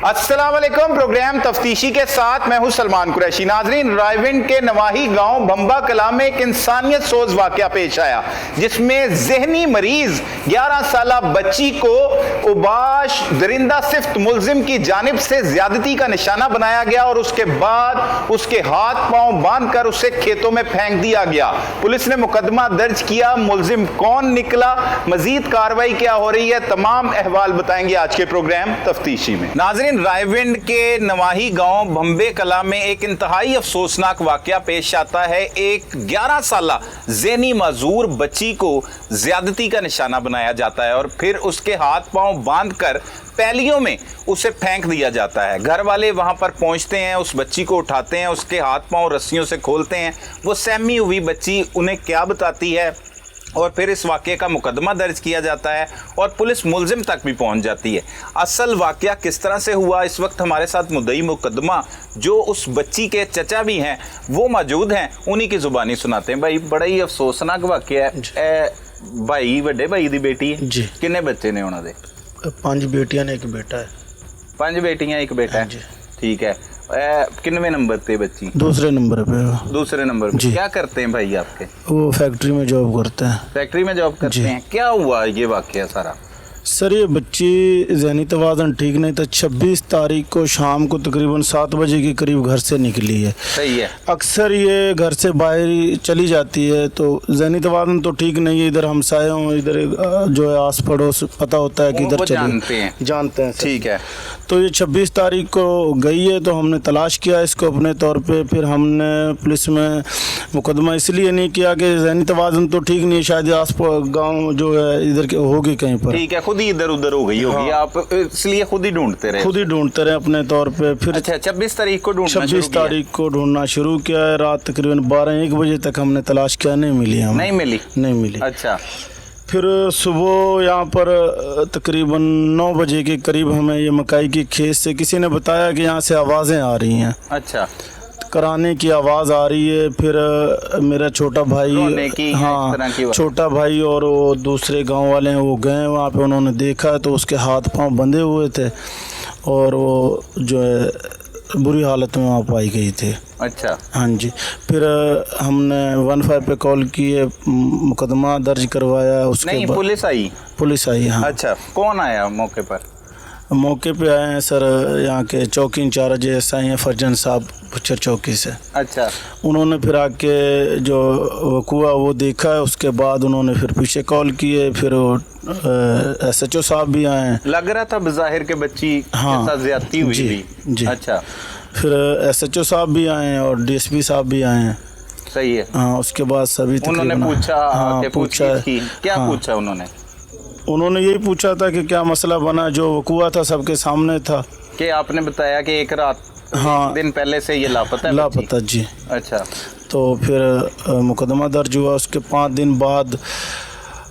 अस्सलाम वालेकुम। प्रोग्राम तफ्तीशी के साथ मैं हूं सलमान कुरैशी। नाजरीन, रायविंड के नवाही गांव भंबा कला में एक इंसानियत सोज वाकया पेश आया जिसमें जहनी मरीज 11 साला बच्ची को उबाश दरिंदा सिफ्त मुलजिम की जानिब से ज्यादती का निशाना बनाया गया और उसके बाद उसके हाथ पांव बांधकर उसे खेतों में फेंक दिया गया। पुलिस ने मुकदमा दर्ज किया। मुलजिम कौन निकला, मजीद कार्रवाई क्या हो रही है, तमाम अहवाल बताएंगे आज के प्रोग्राम तफ्तीशी में। नाजरीन, रायविंड के नवाही गांव भंबे कला में एक इंतहाई अफसोसनाक वाकया पेश आता है। एक 11 साला ज़हनी माजूर बच्ची को ज्यादती का निशाना बनाया जाता है और फिर उसके हाथ पांव बांधकर पैलियों में उसे फेंक दिया जाता है। घर वाले वहां पर पहुंचते हैं, उस बच्ची को उठाते हैं, उसके हाथ पांव रस्सियों से खोलते हैं। वो सहमी हुई बच्ची उन्हें क्या बताती है और फिर इस वाक़े का मुकदमा दर्ज किया जाता है और पुलिस मुलजिम तक भी पहुंच जाती है। असल वाक़या किस तरह से हुआ, इस वक्त हमारे साथ मुद्दई मुकदमा जो उस बच्ची के चचा भी हैं वो मौजूद हैं, उन्हीं की ज़ुबानी सुनाते हैं। भाई, बड़ा ही अफसोसनाक वाक़या है। भाई वड्डे भाई दी बेटी है जी। किन्ने बच्चे ने उन्होंने? 5 बेटियां ने एक बेटा है। 5 बेटियां एक बेटा है, ठीक है। कितने नंबर पे बच्ची? दूसरे नंबर पे। दूसरे नंबर पे। क्या करते हैं भाई आपके? वो फैक्ट्री में जॉब करते हैं। फैक्ट्री में जॉब करते हैं। क्या हुआ ये वाकया सारा? सर, ये बच्ची ज़हनी तवाज़ुन ठीक नहीं था। 26 तारीख को शाम को तकरीबन 7 बजे के करीब घर से निकली है। सही है। अक्सर ये घर से बाहर चली जाती है, तो ज़हनी तवाज़ुन तो ठीक नहीं है। इधर हमसायों, इधर जो है आस पड़ोस पता होता है कि इधर जानते हैं। ठीक है। तो ये 26 तारीख को गई है, तो हमने तलाश किया इसको अपने तौर पे। फिर हमने पुलिस में मुकदमा इसलिए नहीं किया कि ज़हनी तवाज़ुन तो ठीक नहीं है, शायद आस गाँव जो है इधर के होगी कहीं पर। ठीक है, खुद ही इधर उधर हो गई होगी। आप इसलिए खुद ही ढूंढते रहे अपने तौर पे। फिर अच्छा, 26 तारीख को ढूंढना 26 तारीख को ढूंढना शुरू किया है। रात तकरीबन 12-1 बजे तक हमने तलाश किया, नहीं मिली हमें। नहीं मिली। अच्छा। फिर सुबह यहाँ पर तकरीबन 9 बजे के करीब हमें ये मकई की खेत से किसी ने बताया कि यहाँ से आवाज़ें आ रही हैं। अच्छा। कराने की आवाज़ आ रही है। फिर मेरा छोटा भाई, छोटा भाई और वो दूसरे गांव वाले हैं, वो गए वहाँ पे। उन्होंने देखा तो उसके हाथ पांव बंधे हुए थे और वो जो है बुरी हालत में वहाँ पाई गई थी। अच्छा। हाँ जी। फिर हमने 15 पे कॉल किए, मुकदमा दर्ज करवाया। उसके बाद पुलिस आई। हाँ। अच्छा, कौन आया मौके पर? मौके पे आए हैं सर यहाँ के चौकी इंचार्ज एसआई हैं फरजन साहब पुच्छर चौकी से। अच्छा। उन्होंने फिर आके जो वकूआ वो देखा है, उसके बाद उन्होंने फिर पीछे कॉल किए। फिर वो SHO साहब भी आए हैं। लग रहा था बज़ाहिर के बच्ची के साथ ज्यादती हुई जी। अच्छा। फिर SHO साहब भी आए हैं और DSP साहब भी आए हैं। सही है। हाँ, उसके बाद सभी उन्होंने पूछा पूछा उन्होंने यही पूछा था कि क्या मसला बना। जो वकूआ था सबके सामने था कि आपने बताया कि एक रात दिन पहले से ये लापता जी। अच्छा। तो फिर मुकदमा दर्ज हुआ। उसके 5 दिन बाद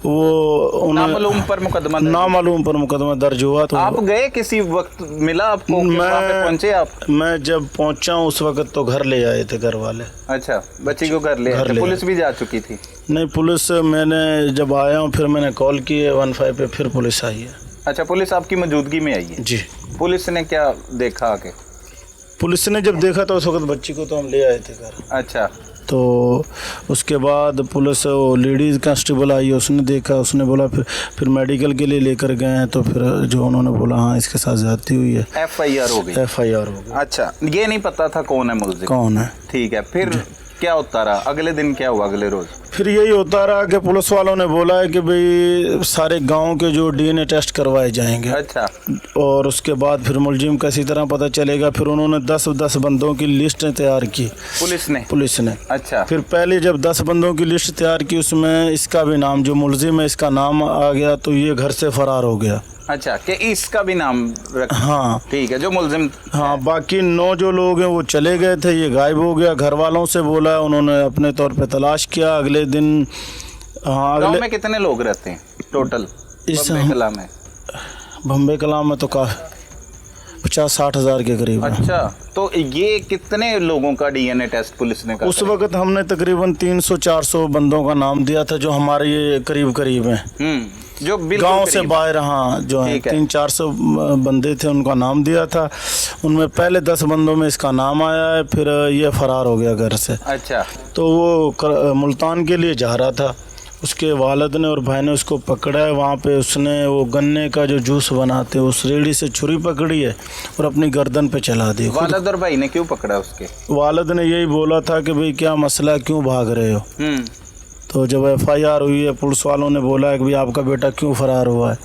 वो नामालूम पर मुकदमा दर्ज हुआ। तो आप गए किसी वक्त, मिला आपको? पहुंचे आप? मैं जब पहुंचा उस वक्त तो घर ले आए थे घर वाले। अच्छा, बच्ची को घर ले पुलिस भी जा चुकी थी? नहीं, पुलिस मैंने जब आया हूँ फिर मैंने कॉल किए 15 पे, फिर पुलिस आई है। अच्छा, पुलिस आपकी मौजूदगी में आई है? जी। पुलिस ने क्या देखा आके? पुलिस ने जब देखा तो उस वक्त बच्ची को तो हम ले आए थे घर। अच्छा। तो उसके बाद पुलिस वो लेडीज़ कांस्टेबल आई, उसने देखा, उसने बोला फिर मेडिकल के लिए लेकर गए हैं। तो फिर जो उन्होंने बोला हाँ इसके साथ ज्यादती हुई है। FIR हो गई। अच्छा, ये नहीं पता था कौन है मुलजिम? कौन है। ठीक है। फिर क्या होता रहा? अगले दिन क्या हुआ? अगले रोज फिर यही होता रहा कि पुलिस वालों ने बोला है कि भाई सारे गांव के जो DNA टेस्ट करवाए जाएंगे। अच्छा। और उसके बाद फिर मुलजिम का इसी तरह पता चलेगा। फिर उन्होंने 10 बंदों की लिस्ट तैयार की पुलिस ने। अच्छा। फिर पहले जब 10 बंदों की लिस्ट तैयार की, उसमें इसका भी नाम, जो मुलजिम है इसका नाम आ गया, तो ये घर से फरार हो गया। अच्छा, कि इसका भी नाम रखा? हाँ। ठीक है, जो मुलजिम। हाँ, बाकी 9 जो लोग हैं वो चले गए थे, ये गायब हो गया। घर वालों से बोला, उन्होंने अपने तौर पे तलाश किया। अगले दिन गाँव में कितने लोग रहते हैं टोटल इस भंबे कला में? तो काफी 50-60 हज़ार के करीब। अच्छा, तो ये कितने लोगों का DNA टेस्ट पुलिस ने करा? उस वक्त हमने तकरीबन 300-400 बंदों का नाम दिया था जो हमारे ये करीब हैं। जो बिल्कुल गांव से करीब। बाहर, हाँ, जो है ठीक है। 300-400 बंदे थे, उनका नाम दिया था। उनमें पहले 10 बंदों में इसका नाम आया है, फिर ये फरार हो गया घर से। अच्छा, तो वो मुल्तान के लिए जा रहा था, उसके वालिद ने और भाई ने उसको पकड़ा है। वहाँ पे उसने वो गन्ने का जो जूस बनाते हैं उस रेडी से छुरी पकड़ी है और अपनी गर्दन पे चला दी। वालिद और भाई ने क्यों पकड़ा उसके? वालिद ने यही बोला था कि भाई क्या मसला, क्यों भाग रहे हो। तो जब FIR हुई है, पुलिस वालों ने बोला है कि भाई आपका बेटा क्यों फरार हुआ है।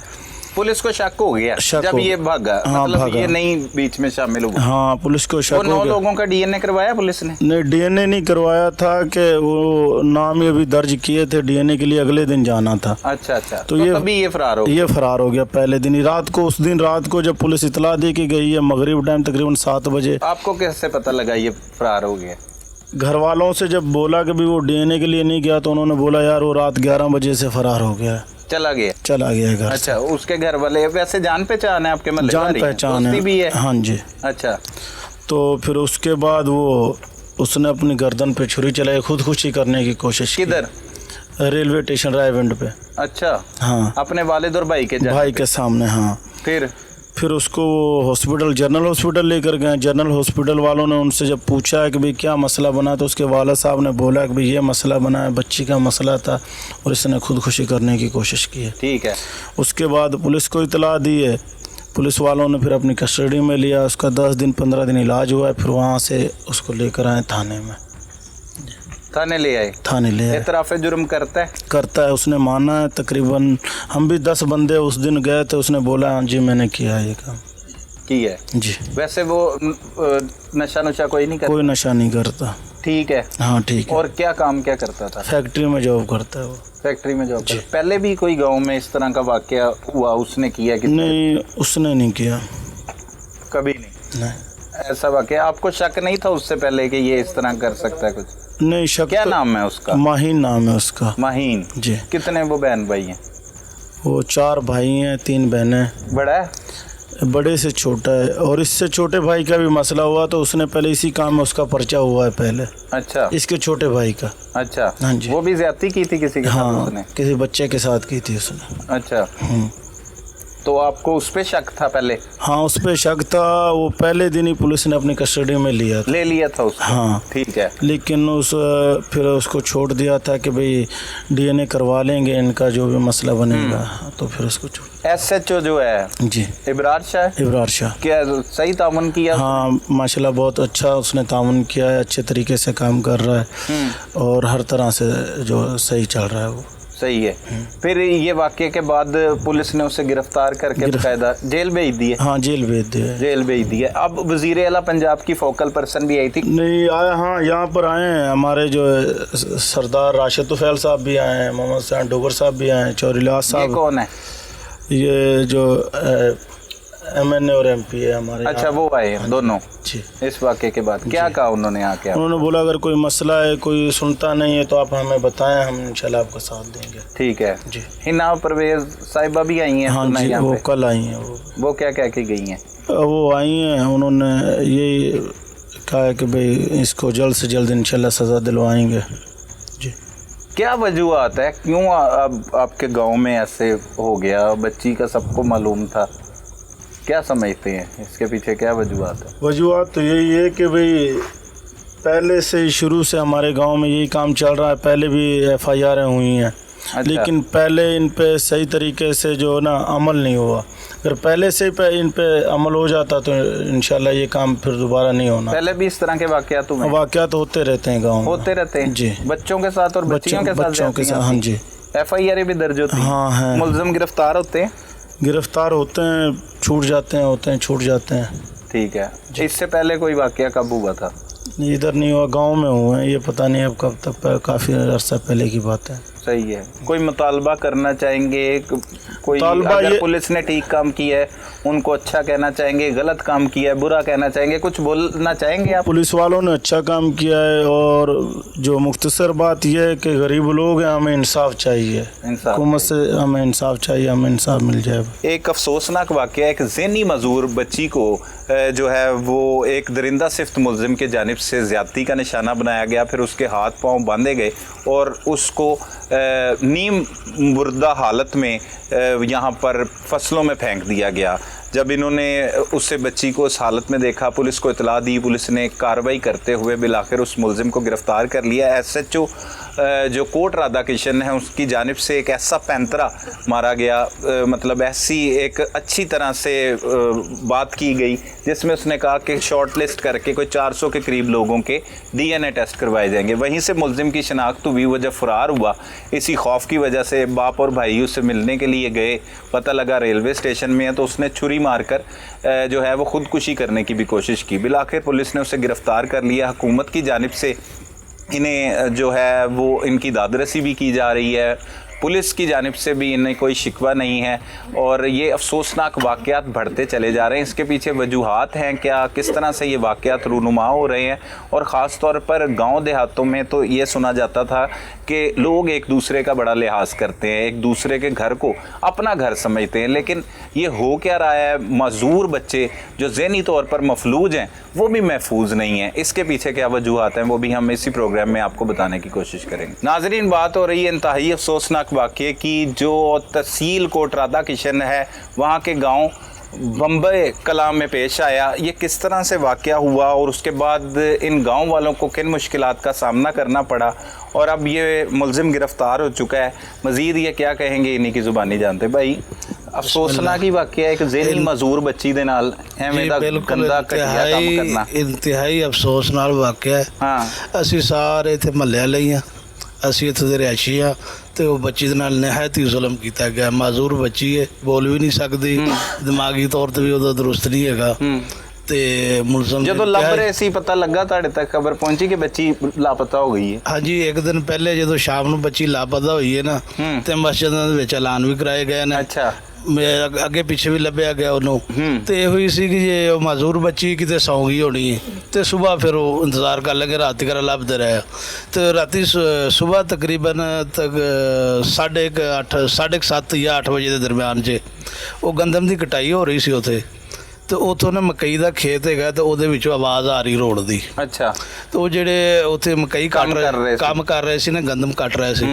पुलिस को शक हो गया जब ये भागा, हाँ, मतलब भागा। ये नहीं बीच में शामिल हुआ। हाँ, पुलिस को शक वो हो 9 गया। लोगों का DNA करवाया पुलिस ने? नहीं, DNA नहीं करवाया था कि वो नाम ही अभी दर्ज किए थे, DNA के लिए अगले दिन जाना था। अच्छा अच्छा, तो ये तभी ये फरार हो गया। ये फरार हो गया पहले दिन ही रात को। उस दिन रात को जब पुलिस इतला दे के गई है मगरिब टाइम तकरीबन 7 बजे। आपको कैसे पता लगा ये फरार हो गया? घर वालों से जब बोला कि भी वो DNA के लिए नहीं गया तो उन्होंने बोला यार वो रात 11 बजे से फरार हो गया है, चला गया घर। अच्छा, उसके घर वाले वैसे जान पहचान है आपके? मतलब जान पहचान है भी है? हाँ जी। अच्छा, तो फिर उसके बाद उसने अपनी गर्दन पे छुरी चलाई, खुदकुशी करने की कोशिश की। किधर? रेलवे स्टेशन रायविंड पे। अच्छा, हाँ, अपने वालिद और भाई के सामने। हाँ, फिर उसको हॉस्पिटल, जनरल हॉस्पिटल लेकर गए। जनरल हॉस्पिटल वालों ने उनसे जब पूछा है कि भाई क्या मसला बना, तो उसके वालिद साहब ने बोला कि भाई ये मसला बना है, बच्ची का मसला था और इसने खुदकुशी करने की कोशिश की है। ठीक है। उसके बाद पुलिस को इतला दी है, पुलिस वालों ने फिर अपनी कस्टडी में लिया। उसका 10 दिन 15 दिन इलाज हुआ है, फिर वहाँ से उसको लेकर आए थाने में। थाने ले आए? इतराफ़े जुर्म करता है? उसने माना है तकरीबन। हम भी 10 बंदे उस दिन गए थे, उसने बोला हाँ जी मैंने किया ये काम। किया है जी। वैसे वो नशा नुशा कोई नहीं करता? कोई नशा नहीं करता। ठीक है। हाँ ठीक है। और क्या काम क्या करता था? फैक्ट्री में जॉब करता है वो। फैक्ट्री में जॉब करता? पहले भी कोई गांव में इस तरह का वाकया हुआ उसने किया कि नहीं? उसने नहीं किया कभी? नहीं। ऐसा वाकया आपको शक नहीं था उससे पहले कि ये इस तरह कर सकता है कुछ? नहीं शक। क्या नाम है उसका? माहीन नाम है उसका। माहीन जी। कितने वो बहन भाई हैं? वो 4 भाई हैं, 3 बहनें। बड़ा है? बड़े से छोटा है। और इससे छोटे भाई का भी मसला हुआ तो उसने पहले इसी काम में उसका पर्चा हुआ है पहले। अच्छा। इसके छोटे भाई का। अच्छा। हाँ जी। वो भी ज्यादती की थी किसी के साथ? हाँ, उसने किसी बच्चे के साथ की थी उसने। अच्छा। तो आपको उस पे शक था पहले? हाँ, उस पे शक था। वो पहले दिन ही पुलिस ने अपनी कस्टडी में लिया था। ले लिया था उसको? हाँ ठीक है। लेकिन फिर उसको छोड़ दिया था कि भाई DNA करवा लेंगे, इनका जो भी मसला बनेगा। तो फिर उसको SHO जो है जी, इबरार शाह, क्या सही तामुन किया? हाँ माशाल्लाह बहुत अच्छा उसने तामुन किया है, अच्छे तरीके से काम कर रहा है और हर तरह से जो सही चल रहा है वो सही है। फिर ये वाकये के बाद पुलिस ने उसे गिरफ्तार करके बकायदा जेल भेज दी है? हाँ, जेल भेज दिया। अब वजीर आला पंजाब की फोकल पर्सन भी आई थी? नहीं आया। हाँ, यहाँ पर आए हैं हमारे जो सरदार राशिद तुफैल साहब भी आए हैं, मोहम्मद हुसैन डोगर साहब भी आए हैं, चौरिलास साहब। ये कौन है? ये जो MNA और MP है हमारे। अच्छा, वो आए हैं दोनों जी। इस वाकये के बाद क्या कहा उन्होंने आके? उन्होंने बोला अगर कोई मसला है, कोई सुनता नहीं है तो आप हमें बताएं, हम इंशाल्लाह आपका साथ देंगे। ठीक है जी। हिना परवेज साहिबा भी आई हैं? हाँ जी, वो कल आई हैं। वो क्या कह के गई हैं? वो आई हैं, उन्होंने यही कहा है कि भाई इसको जल्द से जल्द इंशाल्लाह सज़ा दिलवाएंगे जी। क्या वजूहत है, क्यों आपके गांव में ऐसे हो गया? बच्ची का सबको मालूम था, क्या समझते हैं इसके पीछे क्या वजूहत है? वजूहत तो यही है कि भाई पहले से ही शुरू से हमारे गांव में यही काम चल रहा है। पहले भी FIR हुई हैं। अच्छा। लेकिन पहले इन पे सही तरीके से जो ना अमल नहीं हुआ। अगर पहले से इन पे अमल हो जाता तो इंशाल्लाह ये काम फिर दोबारा नहीं होना। पहले भी इस तरह के वाकयात होते रहते हैं गाँव में। होते रहते हैं जी। बच्चों के साथ और बच्चियों के साथ? हाँ जी। FIR भी दर्ज होती है? हाँ है। मुलज़िम गिरफ्तार होते हैं, छूट जाते हैं। ठीक है। इससे पहले कोई वाकया कब हुआ था? इधर नहीं हुआ, गांव में हुआ है। ये पता नहीं अब कब तक, काफ़ी अरसा पहले की बात है। सही है। कोई मुतालबा करना चाहेंगे? कोई अगर पुलिस ने ठीक काम किया है उनको अच्छा कहना चाहेंगे, गलत काम किया है बुरा कहना चाहेंगे, कुछ बोलना चाहेंगे आप? पुलिस वालों ने अच्छा काम किया है और जो मुख्तसर बात यह है कि गरीब लोग हैं, हमें इंसाफ चाहिए। हुकूमत से हमें इंसाफ चाहिए, हमें इंसाफ मिल जाए। एक अफसोसनाक वाकया, एक ज़हनी मजूर बच्ची को जो है वो एक दरिंदा सिफ्त मुलजिम के जानिब से ज़्यादती का निशाना बनाया गया, फिर उसके हाथ पाँव बांधे गए और उसको नीम मुर्दा हालत में यहाँ पर फसलों में फेंक दिया गया। जब इन्होंने उससे बच्ची को उस हालत में देखा, पुलिस को इतला दी, पुलिस ने कार्रवाई करते हुए बिलाखिर उस मुलजिम को गिरफ्तार कर लिया। SHO जो कोट राधा किशन है उसकी जानिब से एक ऐसा पैंतरा मारा गया, मतलब ऐसी एक अच्छी तरह से बात की गई जिसमें उसने कहा कि शॉर्ट लिस्ट करके कोई 400 के करीब लोगों के DNA टेस्ट करवाए जाएंगे। वहीं से मुलजिम की शनाख्त हुई। वो जब फरार हुआ, इसी खौफ की वजह से बाप और भाई उससे मिलने के लिए गए, पता लगा रेलवे स्टेशन में है, तो उसने छुरी मारकर जो है वो खुदकुशी करने की भी कोशिश की। बिलाखिर पुलिस ने उसे गिरफ्तार कर लिया। हुकूमत की जानिब से इन्हें जो है वो इनकी दादरसी भी की जा रही है, पुलिस की जानिब से भी इन्हें कोई शिकवा नहीं है, और ये अफसोसनाक वाक़यात बढ़ते चले जा रहे हैं। इसके पीछे वजूहात हैं क्या, किस तरह से ये वाक़यात रूनुमा हो रहे हैं? और ख़ास तौर पर गांव देहातों में तो ये सुना जाता था कि लोग एक दूसरे का बड़ा लिहाज करते हैं, एक दूसरे के घर को अपना घर समझते हैं, लेकिन ये हो क्या रहा है? मजदूर बच्चे जो ज़हनी तौर पर मफलूज हैं वो भी महफूज नहीं हैं। इसके पीछे क्या वजूहात हैं वो भी हम इसी प्रोग्राम में आपको बताने की कोशिश करेंगे। नाजरीन, बात हो रही है इंतहाई अफसोसनाक वाक़े की, जो तहसील कोट राधा किशन है वहाँ के गाँव बम्बई कलाम में पेश आया। ये किस तरह से वाक़या हुआ और उसके बाद इन गांव वालों को किन मुश्किलात का सामना करना पड़ा, और अब ये मुलजिम गिरफ़्तार हो चुका है। मज़ीद ये क्या कहेंगे इन्हीं की ज़ुबानी जानते। भाई, अफसोसनाक ही वाक़या एक ज़हनी मजूर बच्ची दे नाल एवें दा गंदा घटिया काम करना इंतहाई अफसोसनाक वाक़या है। हाँ, ਅਸੀਂ ਸਾਰੇ ਇੱਥੇ ਮਹੱਲੇ ਵਾਲੇ ਹੀ ਹਾਂ, ਅਸੀਂ ਇੱਥੇ ਦੇ ਰਿਹਾਇਸ਼ੀ ਹਾਂ ਤੇ ਉਹ ਬੱਚੀ ਦੇ ਨਾਲ ਨਿਹਾਇਤ ਹੀ ਜ਼ੁਲਮ ਕੀਤਾ ਗਿਆ। ਮਾਜ਼ੂਰ ਬੱਚੀ ਹੈ, ਬੋਲ ਵੀ ਨਹੀਂ ਸਕਦੀ, ਦਿਮਾਗੀ ਤੌਰ ਤੇ ਵੀ ਉਹਦਾ ਦਰੁਸਤ ਨਹੀਂ ਹੈਗਾ। ਤੇ ਮੁਲਜ਼ਮ ਜਦੋਂ ਲੱਭ ਰਹੇ ਸੀ ਪਤਾ ਲੱਗਾ ਤੁਹਾਡੇ ਤੱਕ ਖਬਰ ਪਹੁੰਚੀ ਕਿ ਬੱਚੀ ਲਾਪਤਾ ਹੋ ਗਈ ਹੈ? ਹਾਂਜੀ, ਇੱਕ ਦਿਨ ਪਹਿਲੇ ਜਦੋਂ ਸ਼ਾਮ ਨੂੰ ਬੱਚੀ ਲਾਪਤਾ ਹੋਈ ਹੈ ਨਾ, ਤੇ ਮਸਜਿਦਾਂ ਦੇ ਵਿੱਚ ਐਲਾਨ ਵੀ ਕਰਾਏ ਗਏ ਨੇ। ਅੱਛਾ, ਅੱਗੇ ਪਿੱਛੇ ਵੀ ਲੱਭਿਆ ਗਿਆ ਉਹਨੂੰ, ਤੇ ਇਹੋ ਹੀ ਸੀ ਕਿ ਜੇ ਉਹ ਮਾਜ਼ੂਰ ਬੱਚੀ ਕਿਤੇ ਸੌਂ ਗਈ ਹੋਣੀ ਹੈ ਤੇ ਸਵੇਰ ਫਿਰ ਉਹ ਇੰਤਜ਼ਾਰ ਕਰ ਲਗੇ, ਰਾਤ ਤੱਕ ਲੱਭਦੇ ਰਹੇ। ਤੇ ਰਾਤੀ ਸਵੇਰ ਤਕਰੀਬਨ 7:30 ਜਾਂ 8 ਵਜੇ ਦੇ ਦਰਮਿਆਨ 'ਚ ਉਹ ਗੰਦਮ ਦੀ ਕਟਾਈ ਹੋ ਰਹੀ ਸੀ ਉੱਥੇ, ਤੇ ਉੱਥੋਂ ਨਾ ਮਕਈ ਦਾ ਖੇਤ ਹੈਗਾ ਤੇ ਉਹਦੇ ਵਿੱਚੋਂ ਆਵਾਜ਼ ਆ ਰਹੀ ਰੋਡ ਦੀ। ਅੱਛਾ, ਤੇ ਉਹ ਜਿਹੜੇ ਉੱਥੇ ਮਕਈ ਕੰਮ ਕਰ ਰਹੇ ਸੀ ਨਾ, ਗੰਦਮ ਕੱਟ ਰਹੇ ਸੀ,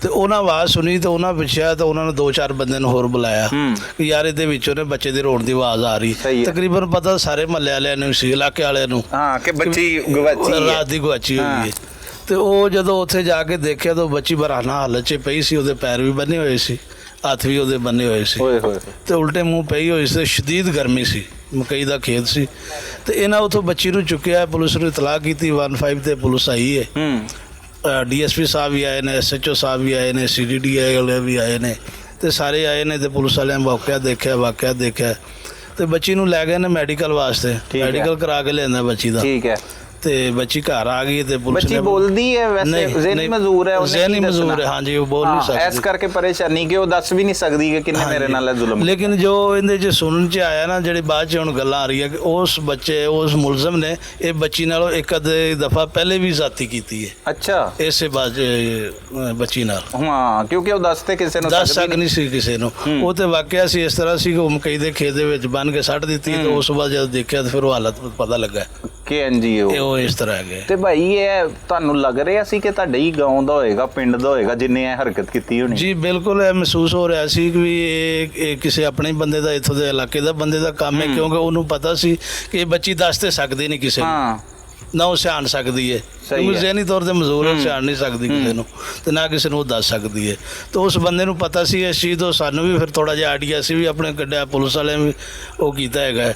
ਤੇ ਉਹਨਾਂ ਆਵਾਜ਼ ਸੁਣੀ ਤੇ ਉਹਨਾਂ ਪੁੱਛਿਆ ਤੇ ਉਹਨਾਂ ਨੇ 2-4 ਬੰਦੇ ਨੂੰ ਹੋਰ ਬੁਲਾਇਆ ਕਿ ਯਾਰ ਇਹਦੇ ਵਿੱਚੋਂ ਨੇ ਬੱਚੇ ਦੀ ਰੋਣ ਦੀ ਆਵਾਜ਼ ਆ ਰਹੀ। ਤਕਰੀਬਨ ਪਤਾ ਸਾਰੇ ਮਹੱਲੇ ਵਾਲਿਆਂ ਨੂੰ ਸੀ, ਇਲਾਕੇ ਵਾਲਿਆਂ ਨੂੰ, ਹਾਂ, ਕਿ ਬੱਚੀ ਗਵਾਚੀ ਹੈ, ਰਾਤ ਦੀ ਗਵਾਚੀ ਹੋਈ ਹੈ। ਤੇ ਉਹ ਜਦੋਂ ਉੱਥੇ ਜਾ ਕੇ ਦੇਖਿਆ ਤਾਂ ਬੱਚੀ ਬਰਾਨਾ ਹਾਲਤ 'ਚ ਪਈ ਸੀ, ਉਹਦੇ ਪੈਰ ਵੀ ਬੰਨੇ ਹੋਏ ਸੀ, ਹੱਥ ਵੀ ਉਹਦੇ ਬੰਨੇ ਹੋਏ ਸੀ, ਤੇ ਉਲਟੇ ਮੂੰਹ ਪਈ ਹੋਈ ਸੀ। ਸ਼ਦੀਦ ਗਰਮੀ ਸੀ, ਮਕਈ ਦਾ ਖੇਤ ਸੀ। ਤੇ ਇਹਨਾਂ ਉੱਥੋਂ ਬੱਚੀ ਨੂੰ ਚੁੱਕਿਆ, ਪੁਲਿਸ ਨੂੰ ਇਤਲਾਹ ਕੀਤੀ, 15 ਤੇ ਪੁਲਿਸ ਆਈ ਹੈ। DSP ਸਾਹਿਬ ਵੀ ਆਏ ਨੇ, SHO ਸਾਹਿਬ ਵੀ ਆਏ ਨੇ, CDD ਵਾਲੇ ਵੀ ਆਏ ਨੇ, ਤੇ ਸਾਰੇ ਆਏ ਨੇ। ਤੇ ਪੁਲਿਸ ਵਾਲਿਆਂ ਨੇ ਵਾਕਿਆ ਦੇਖਿਆ ਤੇ ਬੱਚੀ ਨੂੰ ਲੈ ਗਏ ਨੇ ਮੈਡੀਕਲ ਵਾਸਤੇ, ਮੈਡੀਕਲ ਕਰਾ ਕੇ ਲਿਆਂਦਾ ਬੱਚੀ ਦਾ। ਠੀਕ ਹੈ। ਤੇ ਬੱਚੀ ਘਰ ਆ ਗਈ ਤੇ ਪੁਲਿਸ ਬੱਚੀ ਬੋਲਦੀ ਹੈ ਵੈਸੇ, ज़हनी ਮਜ਼ੂਰ ਹੈ, ज़हनी ਮਜ਼ੂਰ ਹੈ। ਹਾਂਜੀ, ਉਹ ਬੋਲ ਨਹੀਂ ਸਕਦੀ, ਇਸ ਕਰਕੇ ਪਰੇਸ਼ਾਨੀ ਕਿ ਉਹ ਦੱਸ ਵੀ ਨਹੀਂ ਸਕਦੀ ਕਿ ਕਿੰਨੇ ਮੇਰੇ ਨਾਲ ਜ਼ੁਲਮ। ਲੇਕਿਨ ਜੋ ਇਹਦੇ 'ਚ ਸੁਣਨ 'ਚ ਆਇਆ ਨਾ, ਜਿਹੜੀ ਬਾਅਦ 'ਚ ਹੁਣ ਗੱਲਾਂ ਆ ਰਹੀ ਹੈ ਕਿ ਉਸ ਮੁਲਜ਼ਮ ਨੇ ਇਹ ਬੱਚੀ ਨਾਲੋਂ ਇੱਕ ਅੱਧੇ ਦਫਾ ਪਹਿਲੇ ਵੀ ਜ਼ਾਤੀ ਕੀਤੀ ਹੈ। ਅੱਛਾ, ਇਸੇ ਬਾਅਦ ਬੱਚੀ ਨਾਲ। ਹਾਂ, ਕਿਉਂਕਿ ਉਹ ਦੱਸਦੇ ਕਿਸੇ ਨੂੰ ਦੱਸ ਸਕ ਨਹੀਂ ਸੀ ਕਿਸੇ ਨੂੰ। ਉਹ ਤੇ ਵਾਕਿਆ ਸੀ ਇਸ ਤਰ੍ਹਾਂ ਸੀ ਕਿ ਉਹ ਮਕਈ ਦੇ ਖੇਤ ਦੇ ਵਿੱਚ ਬੰਨ ਕੇ ਸੱਟ ਦਿੱਤੀ, ਤੇ ਉਸ ਤੋਂ ਬਾਅਦ ਜਦ ਦੇਖਿਆ ਤਾਂ ਫਿਰ ਉਹ ਹਾਲਤ ਪਤਾ ਲੱਗਾ ਕਿ NGO ਇਸ ਤਰ੍ਹਾਂ ਹੈਗੇ। ਤੇ ਭਾਈ, ਇਹ ਤੁਹਾਨੂੰ ਲੱਗ ਰਿਹਾ ਸੀ ਕਿ ਤੁਹਾਡੇ ਹੀ ਗਾਉਂ ਦਾ ਹੋਏਗਾ, ਪਿੰਡ ਦਾ ਹੋਏਗਾ ਜਿੰਨੇ ਇਹ ਹਰਕਤ ਕੀਤੀ ਹੋਣੀ? ਜੀ ਬਿਲਕੁਲ, ਇਹ ਮਹਿਸੂਸ ਹੋ ਰਿਹਾ ਸੀ ਕਿ ਵੀ ਇਹ ਕਿਸੇ ਆਪਣੇ ਬੰਦੇ ਦਾ, ਇੱਥੋਂ ਦੇ ਇਲਾਕੇ ਦਾ ਬੰਦੇ ਦਾ ਕੰਮ ਹੈ, ਕਿਉਂਕਿ ਉਹਨੂੰ ਪਤਾ ਸੀ ਕਿ ਇਹ ਬੱਚੀ ਦੱਸ ਤੇ ਸਕਦੀ ਨਹੀਂ ਕਿਸੇ ਨੂੰ, ਨਾ ਉਹ ਸਿਆਣ ਸਕਦੀ ਹੈ, ਕਿਉਂਕਿ ज़हनी ਤੌਰ ਤੇ ਮਜ਼ਦੂਰ ਹੈ, ਸਿਆਣ ਨਹੀਂ ਸਕਦੀ ਕਿਸੇ ਨੂੰ, ਤੇ ਨਾ ਕਿਸੇ ਨੂੰ ਉਹ ਦੱਸ ਸਕਦੀ ਹੈ। ਤੇ ਉਸ ਬੰਦੇ ਨੂੰ ਪਤਾ ਸੀ ਇਸ ਚੀਜ਼ ਤੋਂ। ਸਾਨੂੰ ਵੀ ਫਿਰ ਥੋੜਾ ਜਿਹਾ ਆਈਡੀਆ ਸੀ ਵੀ ਆਪਣੇ ਕੱਢਿਆ, ਪੁਲਿਸ ਵਾਲਿਆਂ ਵੀ ਉਹ ਕੀਤਾ ਹੈਗਾ।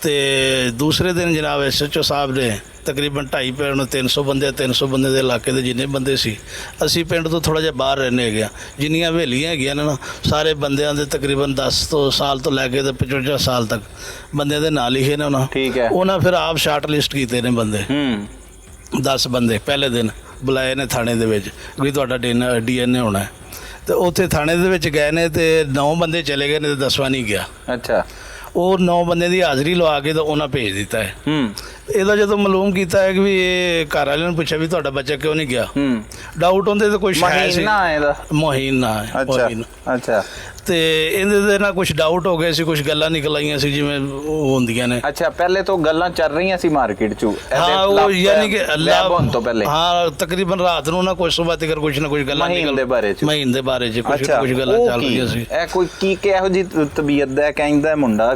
ਤੇ ਦੂਸਰੇ ਦਿਨ ਜਨਾਬ SHO ਸਾਹਿਬ ਨੇ ਤਕਰੀਬਨ 2.5 ਪਿੰਡ ਨੂੰ 300 ਬੰਦੇ ਦੇ ਇਲਾਕੇ ਦੇ ਜਿੰਨੇ ਬੰਦੇ ਸੀ, ਅਸੀਂ ਪਿੰਡ ਤੋਂ ਥੋੜ੍ਹਾ ਜਿਹਾ ਬਾਹਰ ਰਹਿੰਦੇ ਹੈਗੇ ਆ, ਜਿੰਨੀਆਂ ਹਵੇਲੀਆਂ ਹੈਗੀਆਂ ਨੇ ਨਾ, ਸਾਰੇ ਬੰਦਿਆਂ ਦੇ ਤਕਰੀਬਨ 10 ਸਾਲ ਤੋਂ ਲੈ ਕੇ ਤੇ 55 ਸਾਲ ਤੱਕ ਬੰਦਿਆਂ ਦੇ ਨਾਂ ਲਿਖੇ ਨੇ ਉਹਨਾਂ। ਠੀਕ ਹੈ। ਉਹਨਾਂ ਫਿਰ ਆਪ ਸ਼ਾਰਟ ਲਿਸਟ ਕੀਤੇ ਨੇ ਬੰਦੇ, 10 ਬੰਦੇ ਪਹਿਲੇ ਦਿਨ ਬੁਲਾਏ ਨੇ ਥਾਣੇ ਦੇ ਵਿੱਚ ਵੀ ਤੁਹਾਡਾ DNA ਹੋਣਾ ਹੈ। ਤੇ ਉੱਥੇ ਥਾਣੇ ਦੇ ਵਿੱਚ ਗਏ ਨੇ ਤੇ 9 ਬੰਦੇ ਚਲੇ ਗਏ ਨੇ ਤੇ 10ਵਾਂ ਨਹੀਂ ਗਿਆ। ਅੱਛਾ, ਉਹ 9 ਬੰਦੇ ਦੀ ਹਾਜ਼ਰੀ ਲਵਾ ਕੇ ਤਾਂ ਉਹਨਾਂ ਭੇਜ ਦਿੱਤਾ ਹੈ। ਇਹਦਾ ਜਦੋਂ ਮਾਲੂਮ ਕੀਤਾ ਹੈ ਕਿ ਵੀ ਇਹ ਘਰ ਵਾਲਿਆਂ ਨੂੰ ਪੁੱਛਿਆ ਵੀ ਤੁਹਾਡਾ ਬੱਚਾ ਕਿਉਂ ਨਹੀਂ ਗਿਆ, ਡਾਊਟ ਹੁੰਦੇ ਤਾਂ ਕੋਈ ਸ਼ਾਇਦ ਸੀ ਮਹੀਨ ਨਾ ਹੈ। ਅੱਛਾ। ਤੇ ਇਹਦੇ ਤੇ ਨਾ ਕੁਝ ਡਾਊਟ ਹੋ ਗਏ ਸੀ, ਕੁਝ ਗੱਲਾਂ ਨਿਕਲ ਆਈਆਂ ਸੀ ਜਿਵੇਂ ਉਹ ਹੁੰਦੀਆਂ ਨੇ। ਅੱਛਾ, ਪਹਿਲੇ ਤੋਂ ਗੱਲਾਂ ਚੱਲ ਰਹੀਆਂ ਸੀ ਮਾਰਕੀਟ 'ਚ? ਹਾਂ, ਉਹ ਯਾਨੀ ਕਿ ਅੱਲਾ ਹੋਣ ਤੋਂ ਪਹਿਲੇ? ਹਾਂ, ਤਕਰੀਬਨ ਰਾਤ ਨੂੰ ਨਾ ਕੁਝ ਸੁਬਾਹ ਤੱਕ ਕੁਝ ਨਾ ਕੁਝ ਗੱਲਾਂ ਮਹੀਨ ਦੇ ਬਾਰੇ 'ਚ ਕੁਝ ਗੱਲਾਂ ਚੱਲ ਰਹੀਆਂ ਸੀ। ਇਹ ਕੋਈ ਕੀ ਕਿਹੋ ਜੀ ਤਬੀਅਤ ਦਾ ਕਹਿੰਦਾ ਮੁੰਡਾ,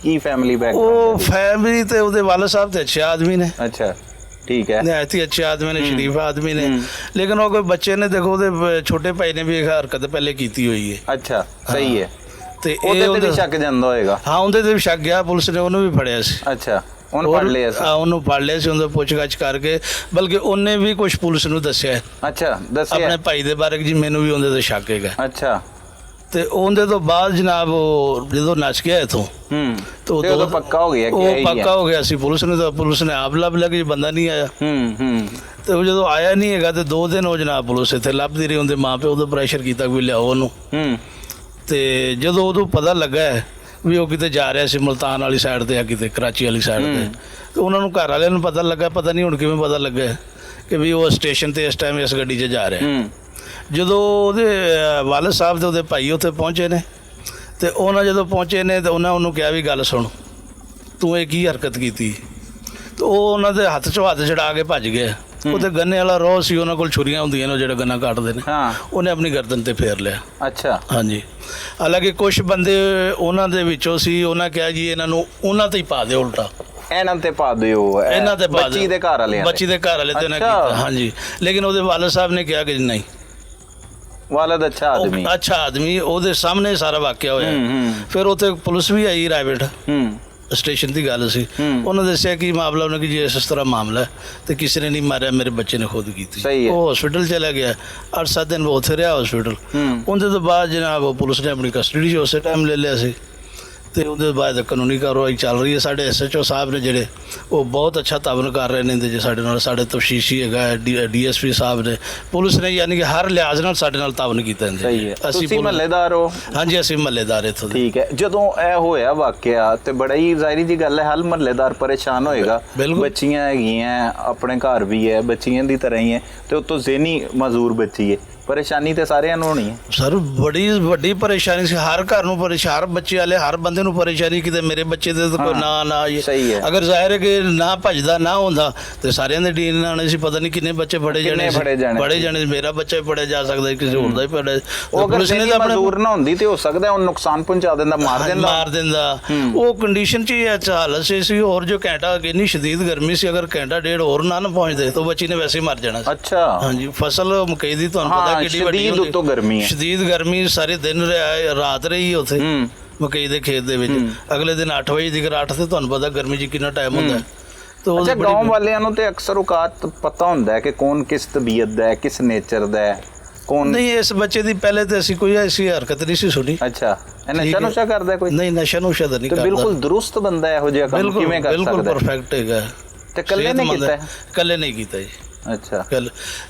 ਕੀ ਫੈਮਿਲੀ ਬੈਕਗ੍ਰਾਉਂਡ? ਉਹ ਫੈਮਿਲੀ ਤੇ ਉਹਦੇ ਵਾਲਾ ਸਾਹਿਬ ਤੇ ਅੱਛੇ ਆਦਮੀ ਨੇ। ਅੱਛਾ, ਠੀਕ ਹੈ, ਨਿਹਾਇਤ ਹੀ ਅੱਛੇ ਆਦਮੀ ਨੇ, ਸ਼ਰੀਫ ਆਦਮੀ ਨੇ, ਲੇਕਿਨ ਉਹ ਕੋਈ ਬੱਚੇ ਨੇ, ਦੇਖੋ ਉਹਦੇ ਛੋਟੇ ਭਾਈ ਨੇ ਵੀ ਇਹ ਹਰਕਤ ਪਹਿਲੇ ਕੀਤੀ ਹੋਈ ਹੈ। ਅੱਛਾ, ਸਹੀ ਹੈ। ਤੇ ਉਹਦੇ ਤੇ ਵੀ ਸ਼ੱਕ ਜਾਂਦਾ ਹੋਏਗਾ? ਹਾਂ, ਉਹਦੇ ਤੇ ਵੀ ਸ਼ੱਕ ਗਿਆ, ਪੁਲਿਸ ਨੇ ਉਹਨੂੰ ਵੀ ਫੜਿਆ ਸੀ। ਅੱਛਾ, ਉਹਨੂੰ ਫੜ ਲਿਆ ਸੀ? ਉਹਨੂੰ ਫੜ ਲਿਆ ਸੀ, ਉਹਨੂੰ ਪੁੱਛਗਿੱਛ ਕਰਕੇ, ਬਲਕਿ ਉਹਨੇ ਵੀ ਕੁਝ ਪੁਲਿਸ ਨੂੰ ਦੱਸਿਆ। ਅੱਛਾ, ਦੱਸਿਆ ਆਪਣੇ ਭਾਈ ਦੇ ਬਾਰੇ ਜੀ ਮੈਨੂੰ ਵੀ ਉਹਦੇ ਤੇ ਸ਼ੱਕ ਹੈਗਾ। ਅੱਛਾ, ਤੇ ਉਹਦੇ ਤੋਂ ਬਾਅਦ ਜਨਾਬ ਉਹ ਜਦੋਂ ਨੱਚ ਗਿਆ ਇਥੋਂ ਤੇ ਉਹ ਪੱਕਾ ਹੋ ਗਿਆ ਕਿ ਉਹ ਪੱਕਾ ਹੋ ਗਿਆ ਸੀ। ਪੁਲਿਸ ਨੇ ਆਪ ਲੱਭ ਲਿਆ ਕਿ ਬੰਦਾ ਨਹੀਂ ਆਇਆ। ਤੇ ਉਹ ਜਦੋਂ ਆਇਆ ਨਹੀਂ ਹੈਗਾ ਤੇ 2 ਦਿਨ ਉਹ ਜਨਾਬ ਪੁਲਿਸ ਇੱਥੇ ਲੱਭਦੀ ਰਹੀ, ਉਹਦੇ ਮਾਂ ਪਿਓ ਉਹਦਾ ਪ੍ਰੈਸ਼ਰ ਕੀਤਾ ਵੀ ਲਿਆਓ ਉਹਨੂੰ। ਤੇ ਜਦੋਂ ਉਦੋਂ ਪਤਾ ਲੱਗਾ ਵੀ ਉਹ ਕਿਤੇ ਜਾ ਰਿਹਾ ਸੀ ਮੁਲਤਾਨ ਵਾਲੀ ਸਾਈਡ ਤੇ, ਆ ਕਿਤੇ ਕਰਾਚੀ ਵਾਲੀ ਸਾਈਡ ਤੇ, ਤੇ ਉਹਨਾਂ ਨੂੰ ਘਰ ਵਾਲਿਆਂ ਨੂੰ ਪਤਾ ਲੱਗਾ, ਪਤਾ ਨਹੀਂ ਹੁਣ ਕਿਵੇਂ ਪਤਾ ਲੱਗਾ ਕਿ ਵੀ ਉਹ ਸਟੇਸ਼ਨ ਤੇ ਇਸ ਟਾਈਮ ਇਸ ਗੱਡੀ 'ਚ ਜਾ ਰਿਹਾ। ਜਦੋਂ ਉਹਦੇ ਵਾਲਦ ਸਾਹਿਬ ਤੇ ਉਹਦੇ ਭਾਈ ਉੱਥੇ ਪਹੁੰਚੇ ਨੇ, ਤੇ ਉਹਨਾਂ ਜਦੋਂ ਪਹੁੰਚੇ ਨੇ ਤੇ ਉਹਨਾਂ ਉਹਨੂੰ ਕਿਹਾ ਵੀ ਗੱਲ ਸੁਣ, ਤੂੰ ਇਹ ਕੀ ਹਰਕਤ ਕੀਤੀ? ਤੇ ਉਹ ਉਹਨਾਂ ਦੇ ਹੱਥ 'ਚੋਂ ਹੱਥ ਛਡਾ ਕੇ ਭੱਜ ਗਿਆ। ਉਹਦੇ ਗੰਨੇ ਵਾਲਾ ਰੋਹ ਸੀ, ਉਹਨਾਂ ਕੋਲ ਛੁਰੀਆਂ ਹੁੰਦੀਆਂ ਨੇ ਜਿਹੜਾ ਗੰਨਾ ਕੱਟਦੇ ਨੇ, ਉਹਨੇ ਆਪਣੀ ਗਰਦਨ ਤੇ ਫੇਰ ਲਿਆ। ਅੱਛਾ, ਹਾਂਜੀ। ਹਾਲਾਂਕਿ ਕੁਝ ਬੰਦੇ ਉਹਨਾਂ ਦੇ ਵਿੱਚੋਂ ਸੀ, ਉਹਨਾਂ ਕਿਹਾ ਜੀ ਇਹਨਾਂ ਨੂੰ ਉਹਨਾਂ ਤੇ ਹੀ ਪਾ ਦਿਓ, ਉਲਟਾ ਇਹਨਾਂ ਤੇ ਪਾ ਦਿਓ, ਇਹਨਾਂ ਤੇ ਪਾ ਦਿਓ, ਬੱਚੀ ਦੇ ਘਰ ਵਾਲੇ ਤੇ ਉਹਨੇ ਕੀਤਾ। ਹਾਂਜੀ, ਲੇਕਿਨ ਉਹਦੇ ਵਾਲਦ ਸਾਹਿਬ ਨੇ ਕਿਹਾ ਕਿ ਨਹੀਂ, ਵਾਲਦ ਅੱਛਾ ਆਦਮੀ, ਉਹਦੇ ਸਾਹਮਣੇ ਸਾਰਾ ਵਾਕਿਆ ਹੋਇਆ। ਫਿਰ ਉੱਥੇ ਪੁਲਿਸ ਵੀ ਆਈ, ਰਾਏਵਿੰਡ ਸਟੇਸ਼ਨ ਦੀ ਗੱਲ ਸੀ। ਉਹਨਾਂ ਦੱਸਿਆ ਕਿ ਮਾਮਲਾ ਉਹਨਾਂ ਕਿ ਜੀ ਇਸ ਤਰ੍ਹਾਂ ਮਾਮਲਾ ਤੇ ਕਿਸੇ ਨੇ ਨਹੀਂ ਮਾਰਿਆ, ਮੇਰੇ ਬੱਚੇ ਨੇ ਖੁਦ ਕੀਤੀ। ਉਹ ਹਸਪੀਟਲ ਚਲਾ ਗਿਆ, 8-7 ਦਿਨ ਉਹ ਉੱਥੇ ਰਿਹਾ ਹਸਪੀਟਲ। ਉਹਦੇ ਤੋਂ ਬਾਅਦ ਜਨਾਬ ਉਹ ਪੁਲਿਸ ਨੇ ਆਪਣੀ ਕਸਟਡੀ 'ਚ ਉਸੇ ਟਾਈਮ ਲੈ ਲਿਆ ਸੀ। ਤੇ ਉਹਦੇ ਬਾਅਦ ਕਾਨੂੰਨੀ ਕਾਰਵਾਈ ਚੱਲ ਰਹੀ ਹੈ। ਸਾਡੇ SHO ਸਾਹਿਬ ਨੇ ਜਿਹੜੇ ਉਹ ਬਹੁਤ ਅੱਛਾ ਤਾਵਨ ਕਰ ਰਹੇ ਨੇ ਜੇ ਸਾਡੇ ਨਾਲ। ਸਾਡੇ ਤਫਤੀਸ਼ੀ ਹੈਗਾ, DSP ਸਾਹਿਬ ਨੇ, ਪੁਲਿਸ ਨੇ ਯਾਨੀ ਕਿ ਹਰ ਲਿਹਾਜ਼ ਨਾਲ ਸਾਡੇ ਨਾਲ ਤਾਵਨ ਕੀਤਾ। ਅਸੀਂ ਮਹੱਲੇਦਾਰ ਹੋ? ਹਾਂਜੀ, ਅਸੀਂ ਮਹੱਲੇਦਾਰ ਇੱਥੋਂ ਦੇ। ਠੀਕ ਹੈ। ਜਦੋਂ ਇਹ ਹੋਇਆ ਵਾਕਿਆ ਤੇ ਬੜਾ ਹੀ ਜ਼ਾਹਿਰੀ ਜੀ ਗੱਲ ਹੈ, ਹਰ ਮਹੱਲੇਦਾਰ ਪਰੇਸ਼ਾਨ ਹੋਏਗਾ। ਬੱਚੀਆਂ ਹੈਗੀਆਂ, ਆਪਣੇ ਘਰ ਵੀ ਹੈ, ਬੱਚੀਆਂ ਦੀ ਤਰ੍ਹਾਂ ਹੀ ਹੈ, ਤੇ ਉਤੋਂ ਜ਼ਿਹਨੀ ਮਜ਼ਦੂਰ ਬੱਚੀ ਹੈ, ਪਰੇਸ਼ਾਨੀ ਤੇ ਸਾਰਿਆਂ ਨੂੰ ਹੋਣੀ ਹੈ। ਸਰ ਬੜੀ ਵੱਡੀ ਪਰੇਸ਼ਾਨੀ ਸੀ, ਹਰ ਘਰ ਨੂੰ ਪਰੇਸ਼ਾਨ, ਬੱਚੇ ਵਾਲੇ ਹਰ ਬੰਦੇ ਨੂੰ ਪਰੇਸ਼ਾਨੀ, ਕਿਤੇ ਮੇਰੇ ਬੱਚੇ ਦੇ ਕੋਈ ਨਾ ਅਗਰ ਜ਼ਾਹਿਰ ਹੈ ਕਿ ਨਾ ਭੱਜਦਾ ਨਾ ਹੁੰਦਾ ਤੇ ਸਾਰਿਆਂ ਦੇ ਡੀਨ ਆਣੇ ਸੀ, ਪਤਾ ਨਹੀਂ ਕਿੰਨੇ ਬੱਚੇ ਫੜੇ ਜਾਣੇ। ਮੇਰਾ ਬੱਚਾ ਵੀ ਫੜਿਆ ਜਾ ਸਕਦਾ, ਕਿਸੇ ਹੋਰ ਦਾ ਵੀ ਫੜਿਆ। ਉਹ ਪੁਲਿਸ ਨੇ ਤਾਂ ਮਜ਼ਦੂਰ ਨਾ ਹੁੰਦੀ ਤੇ ਹੋ ਸਕਦਾ ਉਹ ਨੁਕਸਾਨ ਪਹੁੰਚਾ ਦਿੰਦਾ, ਮਾਰ ਦਿੰਦਾ। ਉਹ ਕੰਡੀਸ਼ਨ 'ਚ ਹੀ ਹਾਲਤ ਸੀ। ਹੋਰ ਜੋ ਘੰਟਾ ਇੰਨੀ ਸ਼ਦੀਦ ਗਰਮੀ ਸੀ, ਅਗਰ ਘੰਟਾ ਡੇਢ ਹੋਰ ਨਾ ਪਹੁੰਚਦੇ ਤਾਂ ਬੱਚੀ ਨੇ ਵੈਸੇ ਹੀ ਮਰ ਜਾਣਾ। ਅੱਛਾ, ਹਾਂਜੀ। ਫਸਲ ਮਕਈ ਦੀ ਤੁਹਾਨੂੰ ਪਤਾ ਸ਼ਦੀਦ ਗਰਮੀ ਸਾਰੇ ਦਿਨ ਰਾਤ ਰਹੀ ਉੱਥੇ ਮਕਈ ਦੇ ਖੇਤ ਦੇ ਵਿੱਚ। ਅਗਲੇ ਦਿਨ 8 ਵਜੇ ਦੀ 8 ਤੇ ਤੁਹਾਨੂੰ ਪਤਾ ਗਰਮੀ 'ਚ ਕਿੰਨਾ ਟਾਈਮ ਹੁੰਦਾ। ਅੱਛਾ, ਗਾਂਵ ਵਾਲਿਆਂ ਨੂੰ ਤੇ ਅਕਸਰ ਔਕਾਤ ਪਤਾ ਹੁੰਦਾ ਹੈ ਕਿ ਕੌਣ ਕਿਸ ਤਬੀਅਤ ਦਾ ਹੈ, ਕਿਸ ਨੇਚਰ ਦਾ ਹੈ, ਕੌਣ ਨਹੀਂ। ਇਸ ਬੱਚੇ ਦੀ ਪਹਿਲੇ ਤੇ ਅਸੀਂ ਕੋਈ ਐਸੀ ਹਰਕਤ ਨਹੀਂ ਸੀ ਸੁਣੀ। ਅੱਛਾ, ਇਹ ਨਸ਼ਾ ਕਰਦਾ ਕੋਈ? ਨਹੀਂ, ਨਸ਼ਾ ਤਾਂ ਨਹੀਂ ਕਰਦਾ। ਬਿਲਕੁਲ ਦਰੁਸਤ ਬੰਦਾ ਇਹੋ ਜਿਹਾ ਕੰਮ ਕਿਵੇਂ ਕਰ ਸਕਦਾ? ਬਿਲਕੁਲ ਪਰਫੈਕਟ ਹੈਗਾ। ਤੇ ਇਕੱਲੇ ਨਹੀਂ ਕੀਤਾ? ਇਕੱਲੇ ਨਹੀਂ ਕੀਤਾ ਜੀ। ਅੱਛਾ।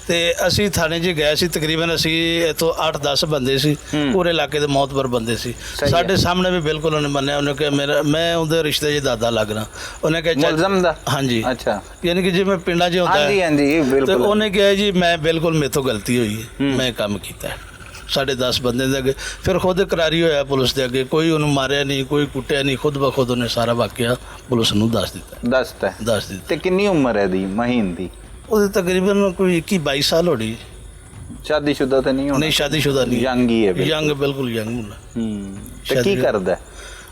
ਤੇ ਅਸੀਂ ਥਾਣੇ 'ਚ ਗਏ ਸੀ, ਤਕਰੀਬਨ ਅਸੀਂ ਇੱਥੋਂ 8-10 ਬੰਦੇ ਸੀ, ਪੂਰੇ ਇਲਾਕੇ ਦੇ ਮੌਤਬਰ ਬੰਦੇ ਸੀ। ਸਾਡੇ ਸਾਹਮਣੇ ਵੀ ਬਿਲਕੁਲ ਉਹਨੇ ਮੰਨਿਆ। ਉਹਨੇ ਕਿਹਾ ਮੈਂ ਉਹਦੇ ਰਿਸ਼ਤੇ 'ਚ ਦਾਦਾ ਲੱਗਣਾ। ਉਹਨੇ ਕਿਹਾ ਮੁਲਜ਼ਮ ਦਾ? ਹਾਂਜੀ। ਅੱਛਾ, ਯਾਨੀ ਕਿ ਜਿਵੇਂ ਪਿੰਡਾਂ 'ਚ ਹੁੰਦਾ ਹੈ। ਹਾਂਜੀ, ਬਿਲਕੁਲ। ਤੇ ਉਹਨੇ ਕਿਹਾ ਜੀ ਮੈਂ ਬਿਲਕੁਲ ਮੇਰੇ ਤੋਂ ਗਲਤੀ ਹੋਈ ਹੈ, ਮੈਂ ਕੰਮ ਕੀਤਾ। ਸਾਡੇ 10 ਬੰਦੇ ਦੇ ਅੱਗੇ ਫਿਰ ਖੁਦ ਕਰਾਰੀ ਹੋਇਆ ਪੁਲਿਸ ਦੇ ਅੱਗੇ, ਕੋਈ ਉਹਨੂੰ ਮਾਰਿਆ ਨਹੀਂ, ਕੋਈ ਕੁੱਟਿਆ ਨਹੀਂ, ਖੁਦ ਬਖੁਦ ਉਹਨੇ ਸਾਰਾ ਵਾਕਿਆ ਪੁਲਿਸ ਨੂੰ ਦੱਸ ਦਿੱਤਾ। ਤੇ ਕਿੰਨੀ ਉਮਰ ਹੈ ਦੀ ਮਹੀਨ ਦੀ? ਉਹਦੇ ਤਕਰੀਬਨ ਕੋਈ 21-22 ਸਾਲ ਹੋਣੀ। ਸ਼ਾਦੀशुदा ਤਾਂ ਨਹੀਂ ਹੋਣੀ? ਨਹੀਂ, ਸ਼ਾਦੀशुदा ਨਹੀਂ, ਯੰਗ ਹੀ ਹੈ। ਯੰਗ, ਬਿਲਕੁਲ ਯੰਗ ਮੁੰਡਾ। ਤੇ ਕੀ ਕਰਦਾ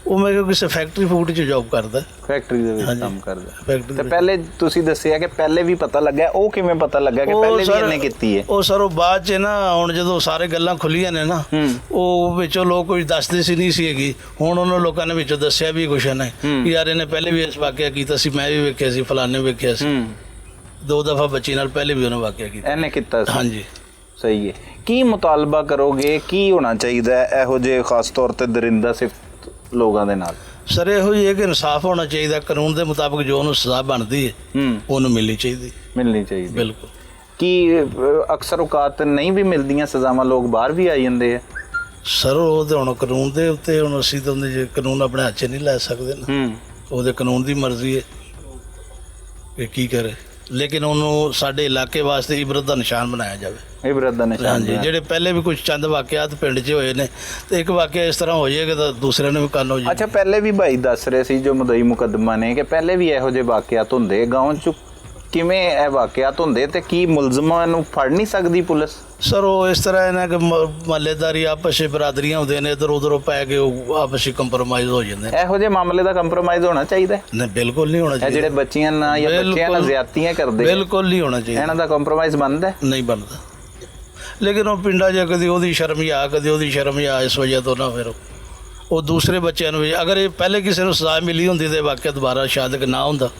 ਉਹ? ਮੈਂ ਕਿਸੇ ਫੈਕਟਰੀ 'ਚ ਜੌਬ ਕਰਦਾ। ਫੈਕਟਰੀ ਦੇ ਵਿੱਚ ਕੰਮ ਕਰਦਾ। ਤੇ ਪਹਿਲੇ ਤੁਸੀਂ ਦੱਸਿਆ ਕਿ ਪਹਿਲੇ ਵੀ ਪਤਾ ਲੱਗਾ, ਉਹ ਕਿਵੇਂ ਪਤਾ ਲੱਗਾ ਕਿ ਪਹਿਲੇ ਵੀ ਇਹਨੇ ਕੀਤੀ ਹੈ? ਉਹ ਸਰ ਉਹ ਬਾਅਦ 'ਚ ਨਾ, ਹੁਣ ਜਦੋਂ ਸਾਰੇ ਗੱਲਾਂ ਖੁੱਲੀਆਂ ਨੇ ਨਾ, ਉਹ ਵਿੱਚੋਂ ਲੋਕ ਕੁਝ ਦੱਸਦੇ ਸੀ ਨਹੀਂ ਸੀ ਹੈਗੀ। ਹੁਣ ਉਹਨਾਂ ਲੋਕਾਂ ਨੇ ਵਿੱਚੋਂ ਦੱਸਿਆ ਵੀ ਕੁਛ ਨੇ ਕਿ ਯਾਰ ਇਹਨੇ ਪਹਿਲੇ ਵੀ ਇਸ ਵਾਕਿਆ ਕੀਤਾ ਸੀ, ਮੈਂ ਵੀ ਵੇਖਿਆ ਸੀ, ਫਲਾਣੇ ਵੇਖਿਆ ਸੀ। 2 ਦਫਾ ਬੱਚੀ ਨਾਲ ਪਹਿਲੇ ਵੀ ਉਹਨੇ ਵਾਕਿਆ ਕੀਤਾ। ਇਹਨੇ ਕੀਤਾ ਸੀ? ਹਾਂਜੀ। ਸਹੀ ਹੈ। ਕੀ ਮੁਤਾਲਬਾ ਕਰੋਗੇ, ਕੀ ਹੋਣਾ ਚਾਹੀਦਾ ਇਹੋ ਜਿਹੇ ਖਾਸ ਤੌਰ ਤੇ ਦਰਿੰਦਾ ਸਿਫਤ ਲੋਕਾਂ ਦੇ ਨਾਲ? ਸਰ ਇਹੋ ਹੀ ਹੈ ਕਿ ਇਨਸਾਫ ਹੋਣਾ ਚਾਹੀਦਾ, ਕਾਨੂੰਨ ਦੇ ਮੁਤਾਬਕ ਜੋ ਉਹਨੂੰ ਸਜ਼ਾ ਬਣਦੀ ਹੈ ਉਹਨੂੰ ਮਿਲਣੀ ਚਾਹੀਦੀ। ਬਿਲਕੁਲ। ਕੀ ਅਕਸਰ ਔਕਾਤ ਨਹੀਂ ਵੀ ਮਿਲਦੀਆਂ ਸਜ਼ਾਵਾਂ, ਲੋਕ ਬਾਹਰ ਵੀ ਆ ਜਾਂਦੇ ਆ? ਸਰ ਉਹ ਤੇ ਹੁਣ ਕਾਨੂੰਨ ਦੇ ਉੱਤੇ, ਹੁਣ ਅਸੀਂ ਤਾਂ ਉਹਦੇ ਕਾਨੂੰਨ ਆਪਣੇ ਹੱਥ 'ਚ ਨਹੀਂ ਲੈ ਸਕਦੇ ਨਾ। ਉਹਦੇ ਕਾਨੂੰਨ ਦੀ ਮਰਜ਼ੀ ਹੈ ਕਿ ਕੀ ਕਰੇ। ਲੇਕਿਨ ਉਹਨੂੰ ਸਾਡੇ ਇਲਾਕੇ ਵਾਸਤੇ ਇਬਰਤ ਦਾ ਨਿਸ਼ਾਨ ਬਣਾਇਆ ਜਾਵੇ। ਇਬਰਤ ਦਾ ਨਿਸ਼ਾਨ। ਹਾਂਜੀ, ਜਿਹੜੇ ਪਹਿਲੇ ਵੀ ਕੁਝ ਚੰਦ ਵਾਕਿਆਤ ਪਿੰਡ 'ਚ ਹੋਏ ਨੇ ਤੇ ਇੱਕ ਵਾਕਿਆ ਇਸ ਤਰ੍ਹਾਂ ਹੋ ਜਾਏਗਾ ਤਾਂ ਦੂਸਰਿਆਂ ਨੂੰ ਵੀ ਕੰਨ ਹੋ ਜਾਏ। ਅੱਛਾ, ਪਹਿਲੇ ਵੀ ਭਾਈ ਦੱਸ ਰਹੇ ਸੀ ਜੋ ਮੁਦਈ ਮੁਕੱਦਮਾ ਨੇ ਕਿ ਪਹਿਲੇ ਵੀ ਇਹੋ ਜਿਹੇ ਵਾਕਿਆਤ ਹੁੰਦੇ ਗਾਉਂ 'ਚ, ਕਿਵੇਂ ਇਹ ਵਾਕਿਆਤ ਹੁੰਦੇ ਤੇ ਕੀ ਮੁਲਜ਼ਮਾਂ ਨੂੰ ਫੜ ਨਹੀਂ ਸਕਦੀ ਪੁਲਿਸ? ਸਰ ਉਹ ਇਸ ਤਰ੍ਹਾਂ ਹੈ ਨਾ ਕਿ ਮਹੱਲੇਦਾਰੀ ਆਪਸ ਵਿੱਚ ਬਰਾਦਰੀਆਂ ਹੁੰਦੀਆਂ ਨੇ, ਇੱਧਰ ਉੱਧਰੋਂ ਪੈ ਕੇ ਉਹ ਆਪਸ ਵਿੱਚ ਕੰਪਰੋਮਾਈਜ਼ ਹੋ ਜਾਂਦੇ ਨੇ। ਇਹੋ ਜਿਹੇ ਮਾਮਲੇ ਦਾ ਕੰਪਰੋਮਾਈਜ਼ ਹੋਣਾ ਚਾਹੀਦਾ ਹੈ? ਨਹੀਂ, ਬਿਲਕੁਲ ਨਹੀਂ ਹੋਣਾ ਇਹ ਚਾਹੀਦਾ। ਜਿਹੜੇ ਬੱਚਿਆਂ ਨਾਲ ਜਾਂ ਬੱਚਿਆਂ ਨਾਲ ਜ਼ਿਆਦਤੀਆਂ ਕਰਦੇ ਬਿਲਕੁਲ ਨਹੀਂ ਹੋਣਾ ਚਾਹੀਦਾ, ਇਹਨਾਂ ਦਾ ਕੰਪਰੋਮਾਈਜ਼ ਬਣਦਾ ਹੈ? ਨਹੀਂ ਬਣਦਾ। ਲੇਕਿਨ ਉਹ ਪਿੰਡਾਂ 'ਚ ਕਦੀ ਉਹਦੀ ਸ਼ਰਮ ਜਾਂ ਕਦੀ ਉਹਦੀ ਸ਼ਰਮ ਜਾਂ ਇਸ ਵਜ੍ਹਾ ਤੋਂ ਨਾ ਫਿਰ ਉਹ ਦੂਸਰੇ ਬੱਚਿਆਂ ਨੂੰ ਵੀ, ਅਗਰ ਇਹ ਪਹਿਲੇ ਕਿਸੇ ਨੂੰ ਸਜ਼ਾ ਮਿਲੀ ਹੁੰਦੀ ਤੇ ਵਾਕਿਆ ਦੁਬਾਰਾ ਸ਼ਾਇਦ ਨਾ ਹੁੰਦਾ।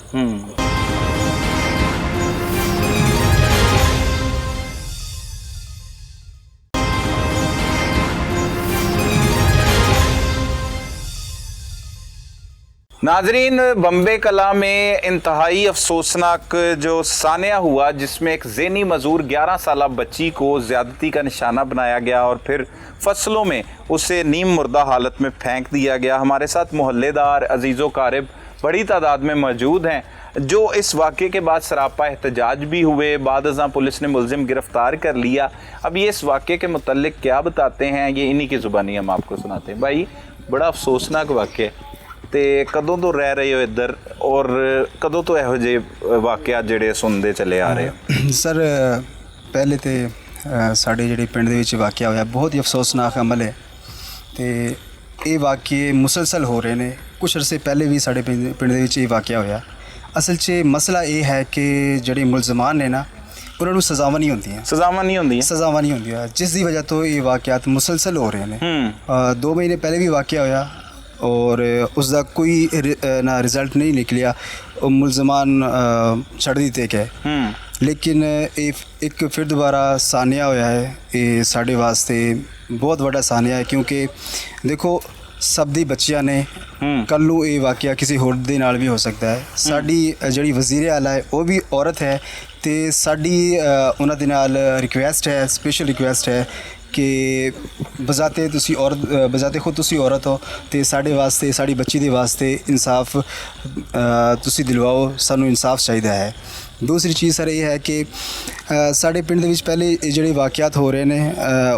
नाजरीन, बम्बे कला में इंतहाई अफसोसनाक जो सानिया हुआ जिसमें एक ज़हनी मजूर 11 साला बच्ची को ज़्यादती का निशाना बनाया गया और फिर फसलों में उसे नीम मुर्दा हालत में फेंक दिया गया। हमारे साथ मोहल्लेदार अजीज़ो कारिब बड़ी तादाद में मौजूद हैं जो इस वाक़े के बाद सरापा एहतजाज भी हुए। बाद अज़ां पुलिस ने मुलजिम गिरफ़्तार कर लिया। अब ये इस वाक़े के मुतल्लिक़ क्या बताते हैं, ये इन्हीं की ज़ुबानी हम आपको सुनाते हैं। भाई, बड़ा अफसोसनाक वाक़या है ਤੇ ਕਦੋਂ ਤੋਂ ਰਹਿ ਰਹੇ ਹੋ ਇੱਧਰ ਔਰ ਕਦੋਂ ਤੋਂ ਇਹੋ ਜਿਹੇ ਵਾਕਿਆ ਜਿਹੜੇ ਸੁਣਦੇ ਚਲੇ ਆ ਰਹੇ ਹੋ? ਸਰ ਪਹਿਲੇ ਤੇ ਸਾਡੇ ਜਿਹੜੇ ਪਿੰਡ ਦੇ ਵਿੱਚ ਵਾਕਿਆ ਹੋਇਆ ਬਹੁਤ ਹੀ ਅਫਸੋਸਨਾਕ ਅਮਲ ਹੈ ਤੇ ਇਹ ਵਾਕਿਏ ਮੁਸਲਸਲ ਹੋ ਰਹੇ ਨੇ। ਕੁਝ ਅਰਸੇ ਪਹਿਲੇ ਵੀ ਸਾਡੇ ਪਿੰਡ ਦੇ ਵਿੱਚ ਇਹ ਵਾਕਿਆ ਹੋਇਆ। ਅਸਲ 'ਚ ਮਸਲਾ ਇਹ ਹੈ ਕਿ ਜਿਹੜੇ ਮੁਲਜ਼ਮਾਨ ਨੇ ਨਾ ਉਹਨਾਂ ਨੂੰ ਸਜ਼ਾਵਾਂ ਨਹੀਂ ਹੁੰਦੀਆਂ। ਸਜ਼ਾਵਾਂ ਨਹੀਂ ਹੁੰਦੀਆਂ ਜਿਸ ਦੀ ਵਜ੍ਹਾ ਤੋਂ ਇਹ ਵਾਕਿਆਤ ਮੁਸਲਸਲ ਹੋ ਰਹੇ ਨੇ। 2 ਮਹੀਨੇ ਪਹਿਲੇ ਵੀ ਵਾਕਿਆ ਹੋਇਆ और उसका कोई ना रिजल्ट नहीं निकलिया, मुलजमान छड़ दिते गए। लेकिन एक फिर दोबारा सानिया होया है। ये साढ़े वास्ते बहुत बड़ा सानिया है क्योंकि देखो सब दी बच्चियां ने कल नूं ये वाक़या किसी होर दे नाल भी हो सकता है। साड़ी जिहड़ी वज़ीर आला है वो भी औरत है तो साड़ी उन्हां दे नाल रिक्वेस्ट है, स्पेशल रिक्वेस्ट है कि बजाते तुसी औरत बजाते खुद तुसी औरत हो तो साढ़े वास्ते साड़ी बच्ची दे वास्ते इंसाफ तुसी दिलवाओ, सानू इंसाफ चाहिए है। दूसरी चीज़ सर ये है कि साढ़े पिंड दे विच पहले जिहड़े वाक़यात हो रहे हैं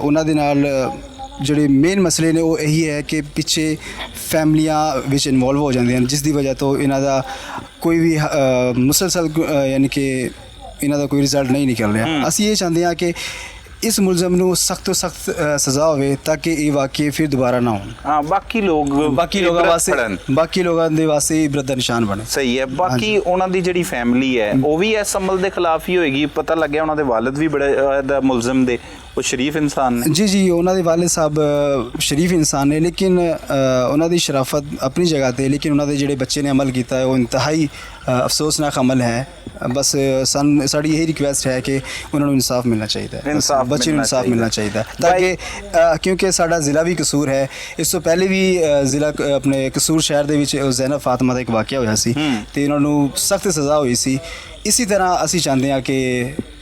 उन्हां दे नाल ਜਿਹੜੇ ਮੇਨ ਮਸਲੇ ਨੇ ਉਹ ਇਹੀ ਹੈ ਕਿ ਪਿੱਛੇ ਫੈਮਲੀਆਂ ਵਿੱਚ ਇਨਵੋਲਵ ਹੋ ਜਾਂਦੀਆਂ ਹਨ ਜਿਸ ਦੀ ਵਜ੍ਹਾ ਤੋਂ ਇਹਨਾਂ ਦਾ ਕੋਈ ਵੀ ਮੁਸਲਸਲ ਯਾਨੀ ਕਿ ਇਹਨਾਂ ਦਾ ਕੋਈ ਰਿਜ਼ਲਟ ਨਹੀਂ ਨਿਕਲ ਰਿਹਾ। ਅਸੀਂ ਇਹ ਚਾਹੁੰਦੇ ਹਾਂ ਕਿ इस मुलजम ਨੂੰ सख्त तो सख्त सज़ा ਹੋਵੇ ताकि ये वाक़े फिर दोबारा ना हो। हाँ, बाकी लोगों ਦੇ ਵਾਸਤੇ ਇਬਰਤ ਦਾ ਨਿਸ਼ਾਨ ਬਣੇ। ਸਹੀ ਹੈ। ਬਾਕੀ ਉਹਨਾਂ ਦੀ ਜਿਹੜੀ ਫੈਮਿਲੀ ਹੈ ਉਹ ਵੀ ਇਸ ਅਮਲ ਦੇ ਖਿਲਾਫ ਹੀ ਹੋਏਗੀ। ਪਤਾ ਲੱਗਿਆ ਉਹਨਾਂ ਦੇ ਵਾਲਿਦ ਵੀ ਬੜੇ ਮੁਲਜ਼ਮ ਦੇ ਉਹ ਸ਼ਰੀਫ ਇਨਸਾਨ ਨੇ। ਜੀ ਉਹਨਾਂ ਦੇ ਵਾਲਿਦ ਸਾਹਿਬ ਸ਼ਰੀਫ ਇਨਸਾਨ ਨੇ ਲੇਕਿਨ ਉਹਨਾਂ ਦੀ ਸ਼ਰਾਫਤ ਆਪਣੀ ਜਗ੍ਹਾ ਤੇ, ਲੇਕਿਨ ਉਹਨਾਂ ਦੇ ਜਿਹੜੇ ਬੱਚੇ ਨੇ ਅਮਲ ਕੀਤਾ ਹੈ ਉਹ ਇੰਤਹਾਈ ਅਫਸੋਸਨਾਕ ਅਮਲ ਹੈ। बस साड़ी यही रिक्वेस्ट है कि उन्होंने इंसाफ मिलना चाहिए, बच्चे इंसाफ मिलना चाहिए ताकि क्योंकि साड़ा ज़िला भी कसूर है। इस तो पहले भी ज़िला अपने कसूर शहर दे विच ज़ैनब फातिमा का एक वाक़या होया सी ते इन्होंने सख्त सज़ा हुई सी। इसी तरह असी चाहते हैं कि